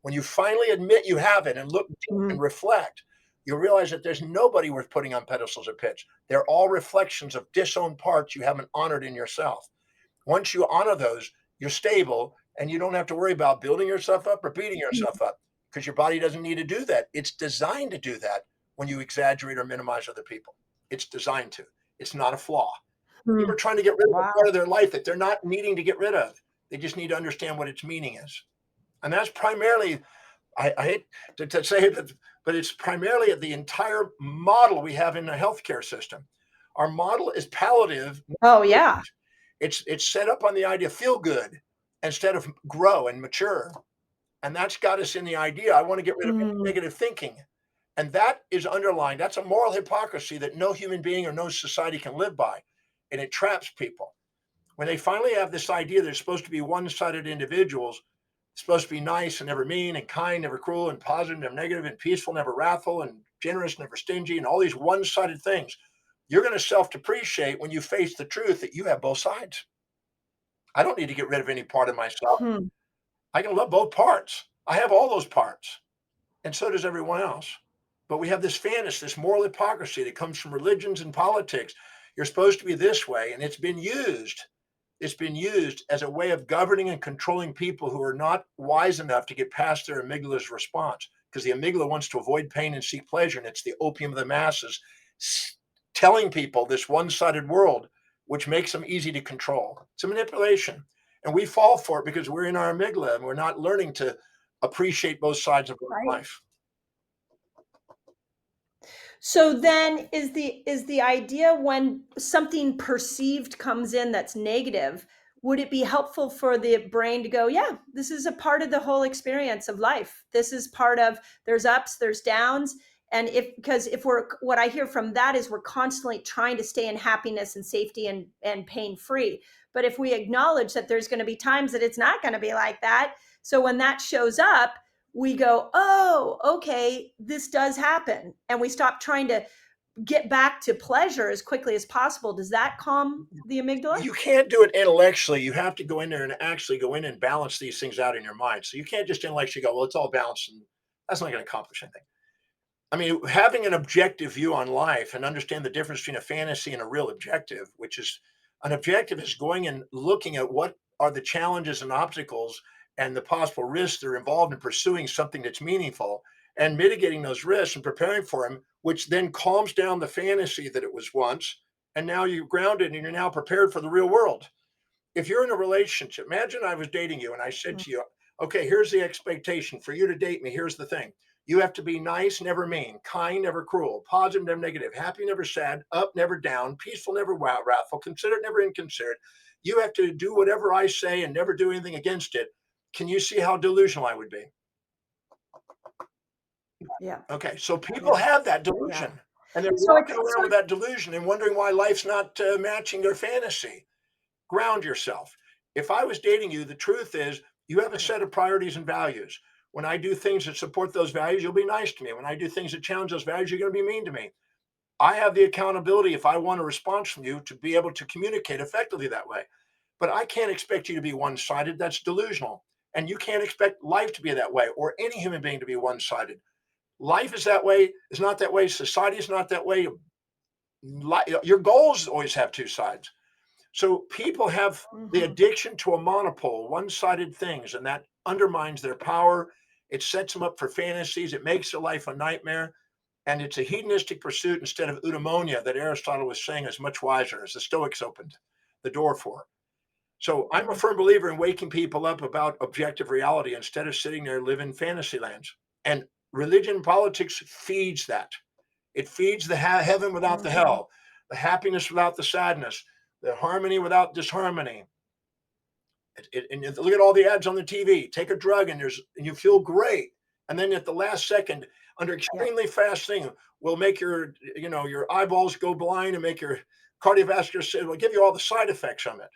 When you finally admit you have it and look deep and Mm, reflect, you'll realize that there's nobody worth putting on pedestals or pits. They're all reflections of disowned parts you haven't honored in yourself. Once you honor those, you're stable and you don't have to worry about building yourself up or beating mm, yourself up because your body doesn't need to do that. It's designed to do that when you exaggerate or minimize other people. It's designed to. It's not a flaw. People mm. are trying to get rid of a part Wow. of their life that they're not needing to get rid of. They just need to understand what its meaning is. And that's primarily, I hate to say it, but it's primarily the entire model we have in the healthcare system. Our model is palliative. Oh, yeah. It's set up on the idea feel good instead of grow and mature. And that's got us in the idea I want to get rid of any Mm, negative thinking. And that is underlying, that's a moral hypocrisy that no human being or no society can live by. And it traps people. When they finally have this idea they're supposed to be one-sided individuals, supposed to be nice and never mean and kind, never cruel and positive, never negative and peaceful, never wrathful and generous, never stingy, and all these one-sided things, you're going to self-depreciate when you face the truth that you have both sides. I don't need to get rid of any part of myself. Hmm. I can love both parts. I have all those parts, and so does everyone else. But we have this fantasy, this moral hypocrisy that comes from religions and politics. You're supposed to be this way, and it's been used. It's been used as a way of governing and controlling people who are not wise enough to get past their amygdala's response, because the amygdala wants to avoid pain and seek pleasure, and it's the opium of the masses, telling people this one-sided world, which makes them easy to control. It's a manipulation, and we fall for it because we're in our amygdala and we're not learning to appreciate both sides of Right. life. So then is the idea when something perceived comes in that's negative, would it be helpful for the brain to go, yeah, this is a part of the whole experience of life. This is part of, there's ups, there's downs. And because if we're, what I hear from that is we're constantly trying to stay in happiness and safety and pain free. But if we acknowledge that there's going to be times that it's not going to be like that. So when that shows up, we go, oh, okay, this does happen. And we stop trying to get back to pleasure as quickly as possible. Does that calm the amygdala? You can't do it intellectually. You have to go in there and actually go in and balance these things out in your mind. So you can't just intellectually go, well, it's all balanced, and that's not going to accomplish anything. I mean, having an objective view on life and understand the difference between a fantasy and a real objective, which is an objective is going and looking at what are the challenges and obstacles and the possible risks that are involved in pursuing something that's meaningful and mitigating those risks and preparing for them, which then calms down the fantasy that it was once. And now you're grounded and you're now prepared for the real world. If you're in a relationship, imagine I was dating you and I said to you, okay, here's the expectation for you to date me. Here's the thing. You have to be nice, never mean, kind, never cruel, positive, never negative, happy, never sad, up, never down, peaceful, never wrathful, considerate, never inconsiderate. You have to do whatever I say and never do anything against it. Can you see how delusional I would be? Yeah. Okay, so people have that delusion, and they're So walking around with that delusion and wondering why life's not matching their fantasy. Ground yourself. If I was dating you, the truth is you have a set of priorities and values. When I do things that support those values, you'll be nice to me. When I do things that challenge those values, you're going to be mean to me. I have the accountability, if I want a response from you, to be able to communicate effectively that way. But I can't expect you to be one-sided. That's delusional. And you can't expect life to be that way or any human being to be one-sided. Life is that way, is not that way. Society is not that way. Your goals always have two sides. So people have the addiction to a monopole, one-sided things, and that undermines their power. It sets them up for fantasies. It makes their life a nightmare. And it's a hedonistic pursuit instead of eudaimonia that Aristotle was saying is much wiser, as the Stoics opened the door for. So I'm a firm believer in waking people up about objective reality instead of sitting there living fantasy lands. And religion and politics feeds that. It feeds the heaven without the hell, the happiness without the sadness, the harmony without disharmony. And look at all the ads on the TV. Take a drug and you feel great. And then at the last second, under extremely fast thing, will make your eyeballs go blind and make your cardiovascular system, will give you all the side effects from it.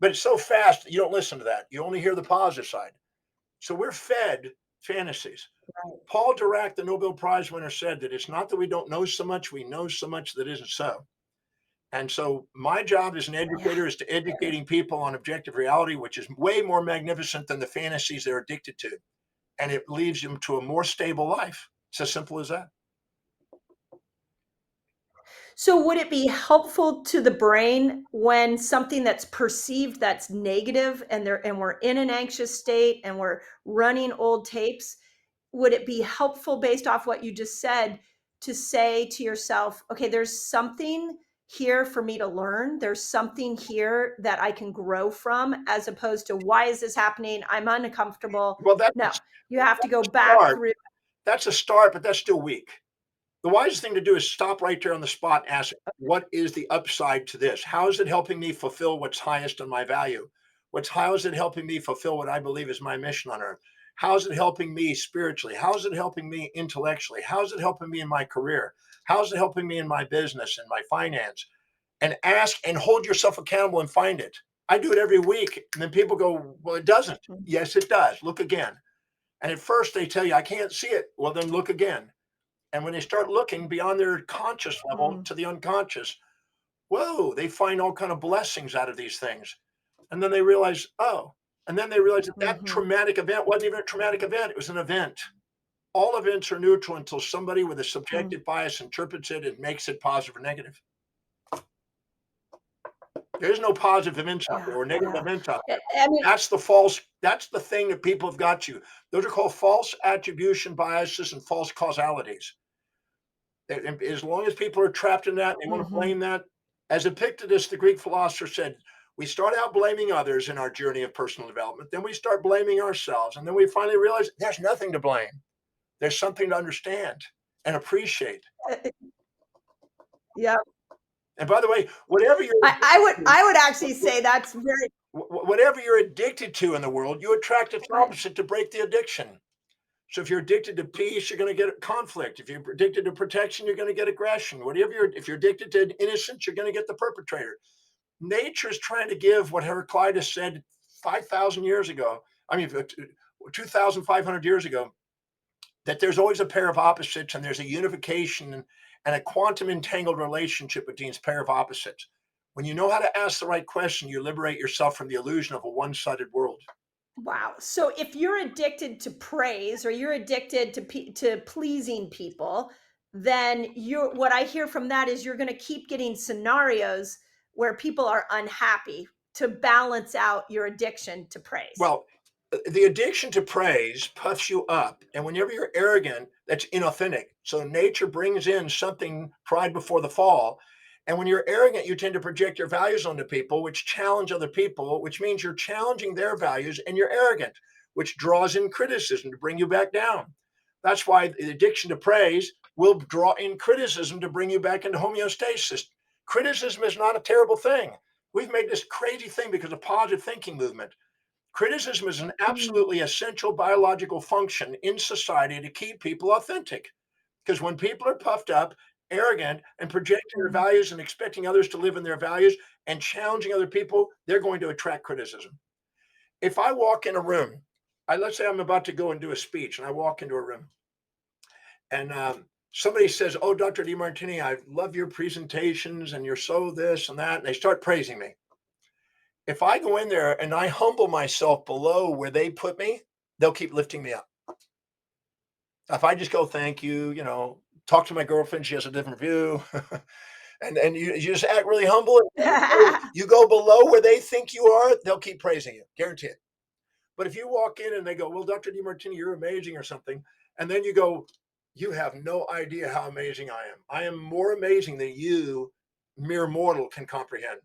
But it's so fast that you don't listen to that. You only hear the positive side. So we're fed fantasies. Right. Paul Dirac, the Nobel Prize winner, said that it's not that we don't know so much, we know so much that isn't so. And so my job as an educator is to educating people on objective reality, which is way more magnificent than the fantasies they're addicted to. And it leads them to a more stable life. It's as simple as that. So would it be helpful to the brain when something that's perceived that's negative and we're in an anxious state and we're running old tapes, would it be helpful based off what you just said to say to yourself, okay, there's something here for me to learn. There's something here that I can grow from, as opposed to why is this happening? I'm uncomfortable. Well, No, you have to go back through. That's a start, but that's still weak. The wisest thing to do is stop right there on the spot and ask, what is the upside to this? How is it helping me fulfill what's highest in my value? How is it helping me fulfill what I believe is my mission on earth? How's it helping me spiritually? How's it helping me intellectually? How's it helping me in my career? How's it helping me in my business and my finance? And ask and hold yourself accountable and find it. I do it every week. And then people go, well, it doesn't. Yes, it does. Look again. And at first they tell you, I can't see it. Well, then look again. And when they start looking beyond their conscious level to the unconscious, whoa, they find all kind of blessings out of these things. And then they realize, oh, and then they realize that that traumatic event wasn't even a traumatic event. It was an event. All events are neutral until somebody with a subjective bias interprets it and makes it positive or negative. There's no positive events out there or negative events out there. I mean, That's the thing that people have got you. Those are called false attribution biases and false causalities. As long as people are trapped in that, they want to blame that. As Epictetus, the Greek philosopher, said, we start out blaming others in our journey of personal development. Then we start blaming ourselves. And then we finally realize there's nothing to blame. There's something to understand and appreciate. yeah. And by the way, whatever you're I would actually say that's very whatever you're addicted to in the world, you attract its opposite to break the addiction. So if you're addicted to peace, you're going to get conflict. If you're addicted to protection, you're going to get aggression. If you're addicted to innocence, you're going to get the perpetrator. Nature is trying to give what Heraclitus said 5,000 years ago. 2,500 years ago, that there's always a pair of opposites and there's a unification and a quantum entangled relationship between these pair of opposites. When you know how to ask the right question, you liberate yourself from the illusion of a one-sided world. wow. So if you're addicted to praise or you're addicted to pleasing people, then what I hear from that is you're going to keep getting scenarios where people are unhappy to balance out your addiction to praise. Well, the addiction to praise puffs you up. And whenever you're arrogant, that's inauthentic. So nature brings in something, pride before the fall. And when you're arrogant, you tend to project your values onto people, which challenge other people, which means you're challenging their values, and you're arrogant, which draws in criticism to bring you back down. That's why the addiction to praise will draw in criticism to bring you back into homeostasis. Criticism is not a terrible thing. We've made this crazy thing because of positive thinking movement. Criticism is an absolutely essential biological function in society to keep people authentic. Because when people are puffed up, arrogant, and projecting their values and expecting others to live in their values and challenging other people, they're going to attract criticism. If I walk in a room, let's say I'm about to go and do a speech, and I walk into a room, and somebody says, oh, Dr. Demartini, I love your presentations, and you're so this and that, and they start praising me. If I go in there and I humble myself below where they put me, they'll keep lifting me up. If I just go, thank you, talk to my girlfriend, she has a different view, and you just act really humble. You go below where they think you are, they'll keep praising you, guarantee it. But if you walk in and they go, well, Dr. Demartini, you're amazing or something, and then you go, you have no idea how amazing I am. I am more amazing than you, mere mortal, can comprehend.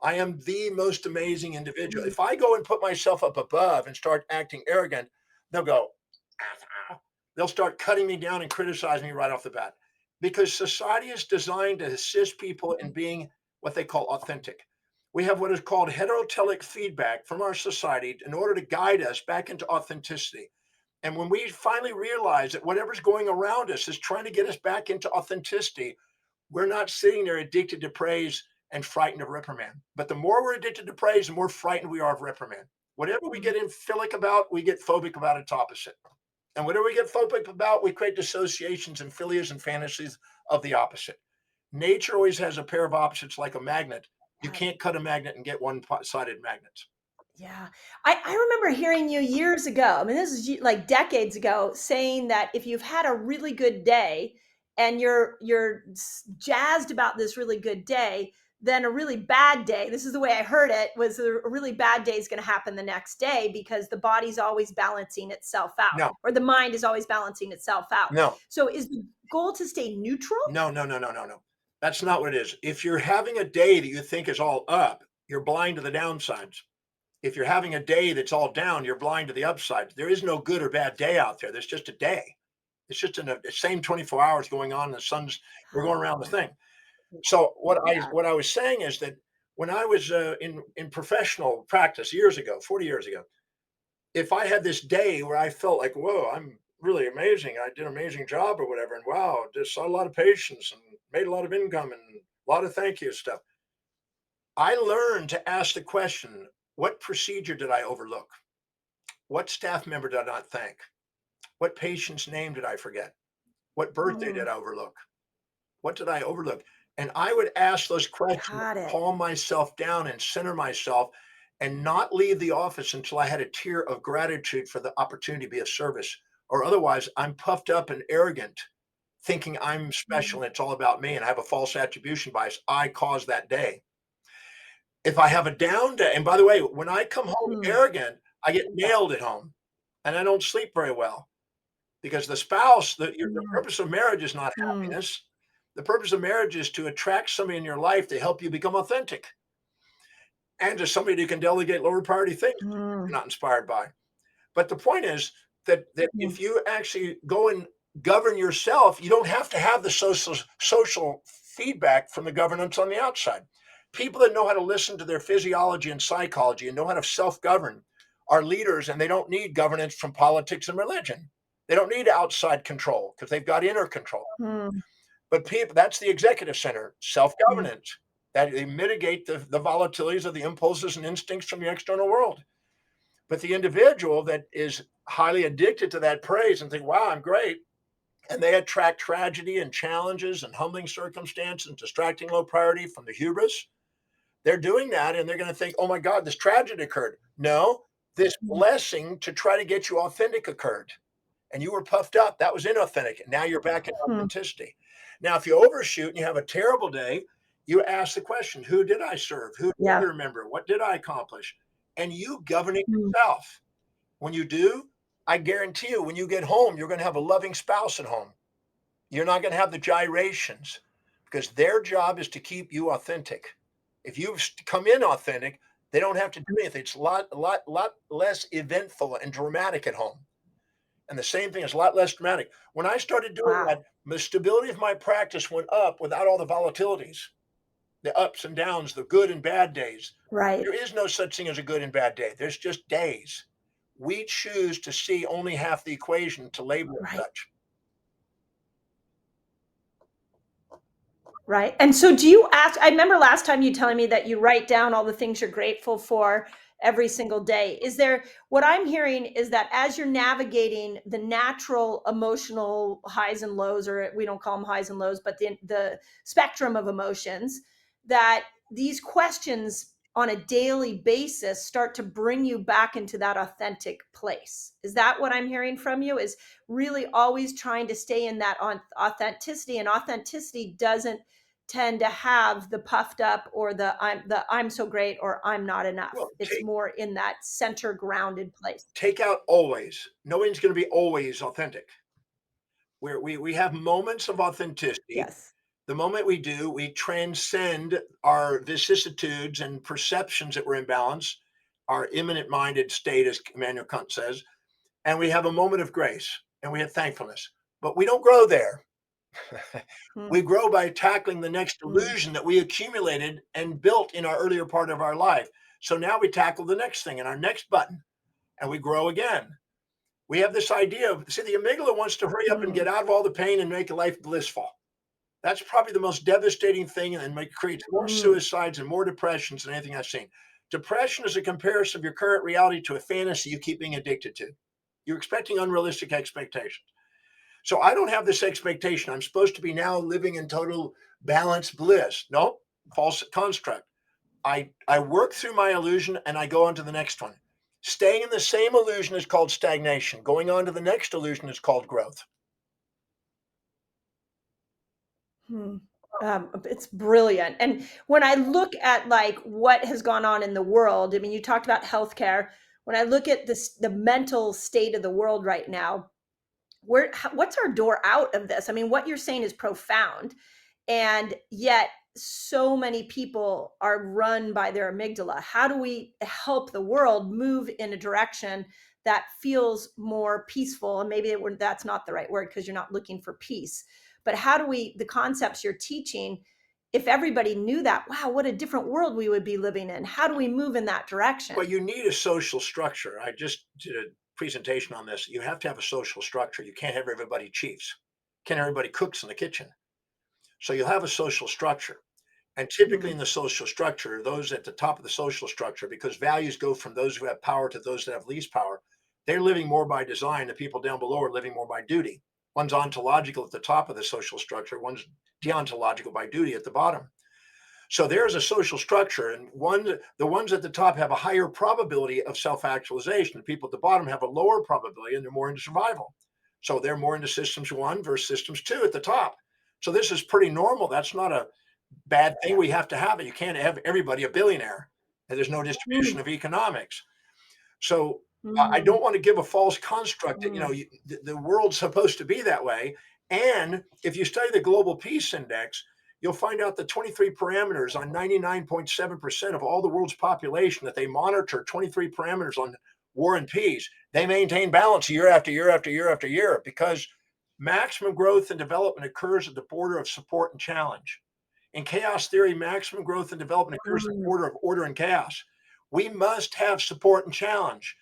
I am the most amazing individual. If I go and put myself up above and start acting arrogant, they'll go, they'll start cutting me down and criticizing me right off the bat. Because society is designed to assist people in being what they call authentic. We have what is called heterotelic feedback from our society in order to guide us back into authenticity. And when we finally realize that whatever's going around us is trying to get us back into authenticity, we're not sitting there addicted to praise and frightened of reprimand. But the more we're addicted to praise, the more frightened we are of reprimand. Whatever we get philic about, we get phobic about its opposite. And whatever we get phobic about, we create dissociations and philias and fantasies of the opposite. Nature always has a pair of opposites like a magnet. You can't cut a magnet and get one-sided magnets. Yeah. I remember hearing you years ago. I mean, this is like decades ago, saying that if you've had a really good day and you're jazzed about this really good day, then a really bad day, this is the way I heard it, was a really bad day is going to happen the next day because the body's always balancing itself out, or the mind is always balancing itself out. No. So is the goal to stay neutral? No. That's not what it is. If you're having a day that you think is all up, you're blind to the downsides. If you're having a day that's all down, you're blind to the upsides. There is no good or bad day out there. There's just a day. It's just the same 24 hours going on. We're going around the thing. So what I was saying is that when I was in professional practice years ago, 40 years ago, if I had this day where I felt like, whoa, I'm really amazing. I did an amazing job or whatever. And wow, just saw a lot of patients and made a lot of income and a lot of thank you stuff. I learned to ask the question, what procedure did I overlook? What staff member did I not thank? What patient's name did I forget? What birthday did Mm, I overlook? What did I overlook? And I would ask those questions, got it. calm myself down and center myself and not leave the office until I had a tear of gratitude for the opportunity to be of service. Or otherwise, I'm puffed up and arrogant, thinking I'm Mm, special and it's all about me and I have a false attribution bias. I caused that day. If I have a down day, and by the way, when I come home mm, arrogant, I get nailed at home and I don't sleep very well because the spouse, the mm, purpose of marriage is not mm, happiness. The purpose of marriage is to attract somebody in your life to help you become authentic and to somebody who can delegate lower priority things mm, you're not inspired by. But the point is that mm, if you actually go and govern yourself, you don't have to have the social feedback from the governance on the outside. People that know how to listen to their physiology and psychology and know how to self-govern are leaders, and they don't need governance from politics and religion. They don't need outside control because they've got inner control. mm, But people, that's the executive center, mm. self-governance, that they mitigate the volatilities of the impulses and instincts from the external world. But the individual that is highly addicted to that praise and think, wow, I'm great, and they attract tragedy and challenges and humbling circumstance and distracting low priority from the hubris, they're doing that and they're going to think, oh my God, this tragedy occurred. No, this Mm, blessing to try to get you authentic occurred. And you were puffed up. That was inauthentic. And now you're back in mm. authenticity. Now, if you overshoot and you have a terrible day, you ask the question, who did I serve? Who did I Yeah. remember? What did I accomplish? And you govern it Mm, yourself. When you do, I guarantee you, when you get home, you're going to have a loving spouse at home. You're not going to have the gyrations because their job is to keep you authentic. If you come in authentic, they don't have to do anything. It's a lot less eventful and dramatic at home. And the same thing is a lot less dramatic. When I started doing wow. that, the stability of my practice went up without all the volatilities, the ups and downs, the good and bad days. Right. There is no such thing as a good and bad day. There's just days. We choose to see only half the equation to label it Right. such. Right. And so do you ask, I remember last time you telling me that you write down all the things you're grateful for every single day. Is there, what I'm hearing is that as you're navigating the natural emotional highs and lows, or we don't call them highs and lows, but the spectrum of emotions, that these questions on a daily basis start to bring you back into that authentic place. Is that what I'm hearing from you? Is really always trying to stay in that on authenticity, and authenticity doesn't tend to have the puffed up or the I'm so great or I'm not enough. Well, It's more in that center grounded place. take out always. No one's going to be always authentic. Where we have moments of authenticity. Yes. The moment we do, we transcend our vicissitudes and perceptions that we're in balance, our imminent minded state, as Immanuel Kant says, and we have a moment of grace and we have thankfulness. But we don't grow there. Mm, We grow by tackling the next mm, illusion that we accumulated and built in our earlier part of our life. So now we tackle the next thing and our next button and we grow again. We have this idea of, see, the amygdala wants to hurry up and get mm, out of all the pain and make life blissful. That's probably the most devastating thing and creates more mm, suicides and more depressions than anything I've seen. Depression is a comparison of your current reality to a fantasy you keep being addicted to. You're expecting unrealistic expectations. So I don't have this expectation. I'm supposed to be now living in total balanced bliss. No, false construct. I work through my illusion and I go on to the next one. Staying in the same illusion is called stagnation. Going on to the next illusion is called growth. mm. It's brilliant. And when I look at like what has gone on in the world, I mean, you talked about healthcare. When I look at this, the mental state of the world right now, what's our door out of this? I mean, what you're saying is profound, and yet so many people are run by their amygdala. How do we help the world move in a direction that feels more peaceful? And maybe that's not the right word because you're not looking for peace, but how do we, the concepts you're teaching, if everybody knew that, wow, what a different world we would be living in. How do we move in that direction? Well, you need a social structure. I just did a presentation on this. You have to have a social structure. You can't have everybody chiefs. Can't everybody cooks in the kitchen. So you'll have a social structure. And typically in Mm, the social structure, those at the top of the social structure, because values go from those who have power to those that have least power, they're living more by design. The people down below are living more by duty. One's ontological at the top of the social structure, one's deontological by duty at the bottom. So there's a social structure, and the ones at the top have a higher probability of self-actualization. The people at the bottom have a lower probability, and they're more into survival. So they're more into systems one versus systems two at the top. So this is pretty normal. That's not a bad thing. We have to have it. You can't have everybody a billionaire, and there's no distribution mm, of economics. So I mm, don't want to give a false construct that mm, the world's supposed to be that way. And if you study the Global Peace Index, you'll find out that 23 parameters on 99.7% of all the world's population that they monitor, 23 parameters on war and peace, they maintain balance year after year after year after year, because maximum growth and development occurs at the border of support and challenge. In chaos theory, maximum growth and development occurs at the mm, border of order and chaos. We must have support and challenge.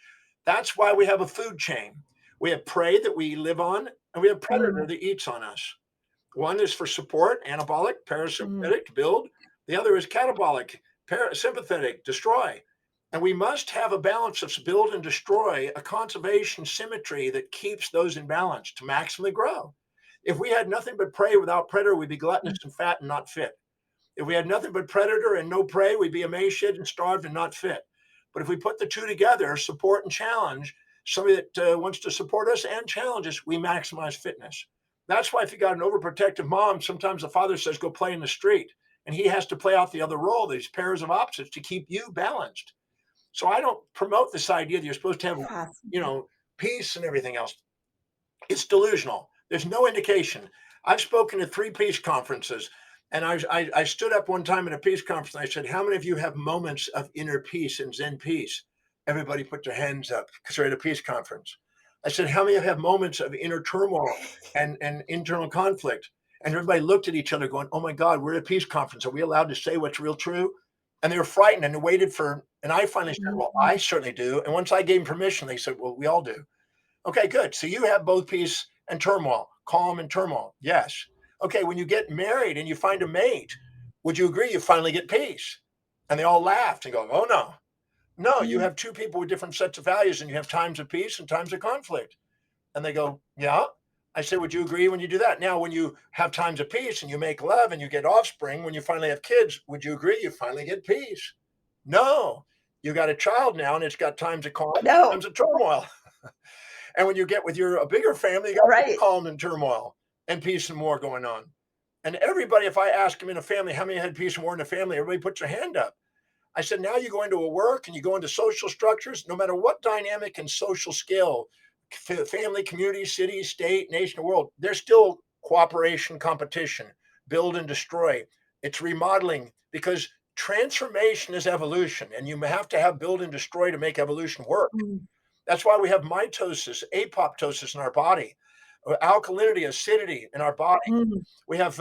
That's why we have a food chain. We have prey that we live on, and we have predator mm, that eats on us. One is for support, anabolic, mm, parasympathetic, to build. The other is catabolic, parasympathetic, destroy. And we must have a balance of build and destroy, a conservation symmetry that keeps those in balance to maximally grow. If we had nothing but prey without predator, we'd be gluttonous and fat and not fit. If we had nothing but predator and no prey, we'd be emaciated and starved and not fit. But if we put the two together, support and challenge, somebody that wants to support us and challenge us, we maximize fitness. That's why if you got an overprotective mom, sometimes the father says, go play in the street. And he has to play out the other role, these pairs of opposites to keep you balanced. So I don't promote this idea that you're supposed to have, fascinating. peace and everything else. It's delusional. There's no indication. I've spoken at 3 peace conferences, and I stood up one time at a peace conference and I said, how many of you have moments of inner peace and Zen peace? Everybody put their hands up because they're at a peace conference. I said, how many have moments of inner turmoil and internal conflict? And everybody looked at each other going, oh my God, we're at a peace conference. Are we allowed to say what's real true? And they were frightened and they waited and I finally said, well, Mhm. I certainly do. And once I gave them permission, they said, well, we all do. Okay, good. So you have both peace and turmoil, calm and turmoil. Yes. Okay, when you get married and you find a mate, would you agree you finally get peace? And they all laughed and go, oh no. No, you Mm, have two people with different sets of values and you have times of peace and times of conflict. And they go, yeah. I said, would you agree when you do that? Now, when you have times of peace and you make love and you get offspring, when you finally have kids, would you agree you finally get peace? No. You got a child now and it's got times of calm, no, times of turmoil. And when you get with a bigger family, you got more right. calm and turmoil and peace and more going on. And everybody, if I ask them in a family, how many had peace and war in the family, everybody puts their hand up. I said, now you go into a work and you go into social structures, no matter what dynamic and social scale, family, community, city, state, nation, world, there's still cooperation, competition, build and destroy. It's remodeling because transformation is evolution, and you have to have build and destroy to make evolution work. Mm, That's why we have mitosis, apoptosis in our body, alkalinity, acidity in our body. mm, We have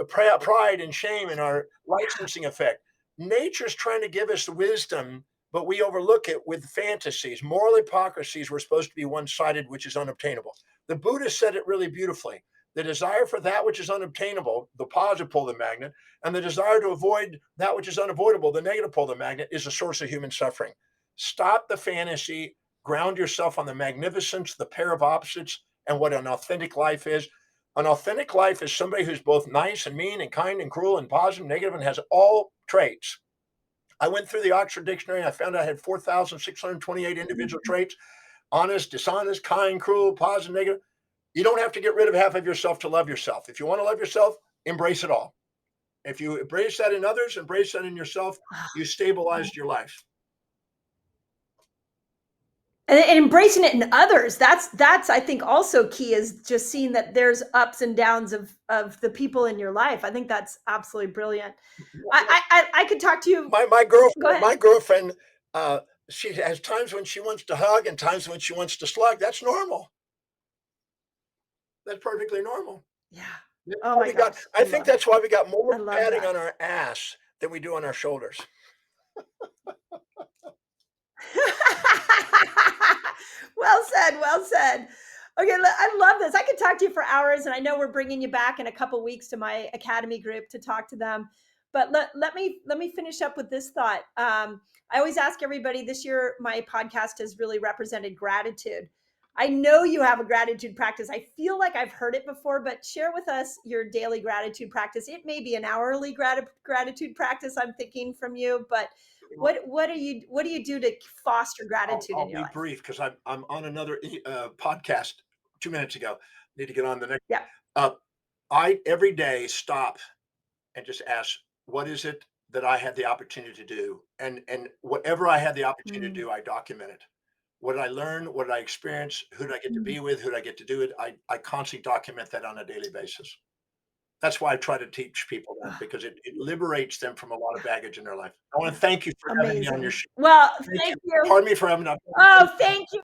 pride and shame in our licensing effect. Nature's trying to give us wisdom, but we overlook it with fantasies. Moral hypocrisies were supposed to be one sided, which is unobtainable. The Buddha said it really beautifully. The desire for that which is unobtainable, the positive pole of the magnet, and the desire to avoid that which is unavoidable, the negative pole of the magnet, is the source of human suffering. Stop the fantasy, ground yourself on the magnificence, the pair of opposites, and what an authentic life is. An authentic life is somebody who's both nice and mean and kind and cruel and positive and negative and has all traits. I went through the Oxford Dictionary and I found I had 4,628 individual mhm. traits: honest, dishonest, kind, cruel, positive, negative. You don't have to get rid of half of yourself to love yourself. If you want to love yourself, embrace it all. If you embrace that in others, embrace that in yourself, you stabilized your life. And embracing it in others, that's I think also key, is just seeing that there's ups and downs of the people in your life. I think that's absolutely brilliant. I could talk to you. My Go girlfriend, ahead. uh, she has times when she wants to hug and times when she wants to slug. That's normal. That's perfectly normal. Yeah. That's Oh why my we got, gosh, I think that's why we got I more love padding that. on our ass than we do on our shoulders. Well said, well said. Okay, I love this. I could talk to you for hours, and I know we're bringing you back in a couple weeks to my academy group to talk to them. But let me finish up with this thought. I always ask everybody this year. My podcast has really represented gratitude. I know you have a gratitude practice. I feel like I've heard it before, but share with us your daily gratitude practice. It may be an hourly gratitude practice. I'm thinking from you, but what do you do to foster gratitude I'll in your be life? brief because I'm on another podcast 2 minutes ago. Need to get on the next. Yeah. Uh, I every day stop and just ask, what is it that I had the opportunity to do? And whatever I had the opportunity to Mm, do, I document it. What did I learn? What did I experience? Who did I get to mm. be with? Who did I get to do it? I constantly document that on a daily basis. That's why I try to teach people that Ah, because it liberates them from a lot of baggage in their life. I want to thank you for having me on your amazing. show. Well, Thank you. thank you. Pardon me for having. Oh, thank you.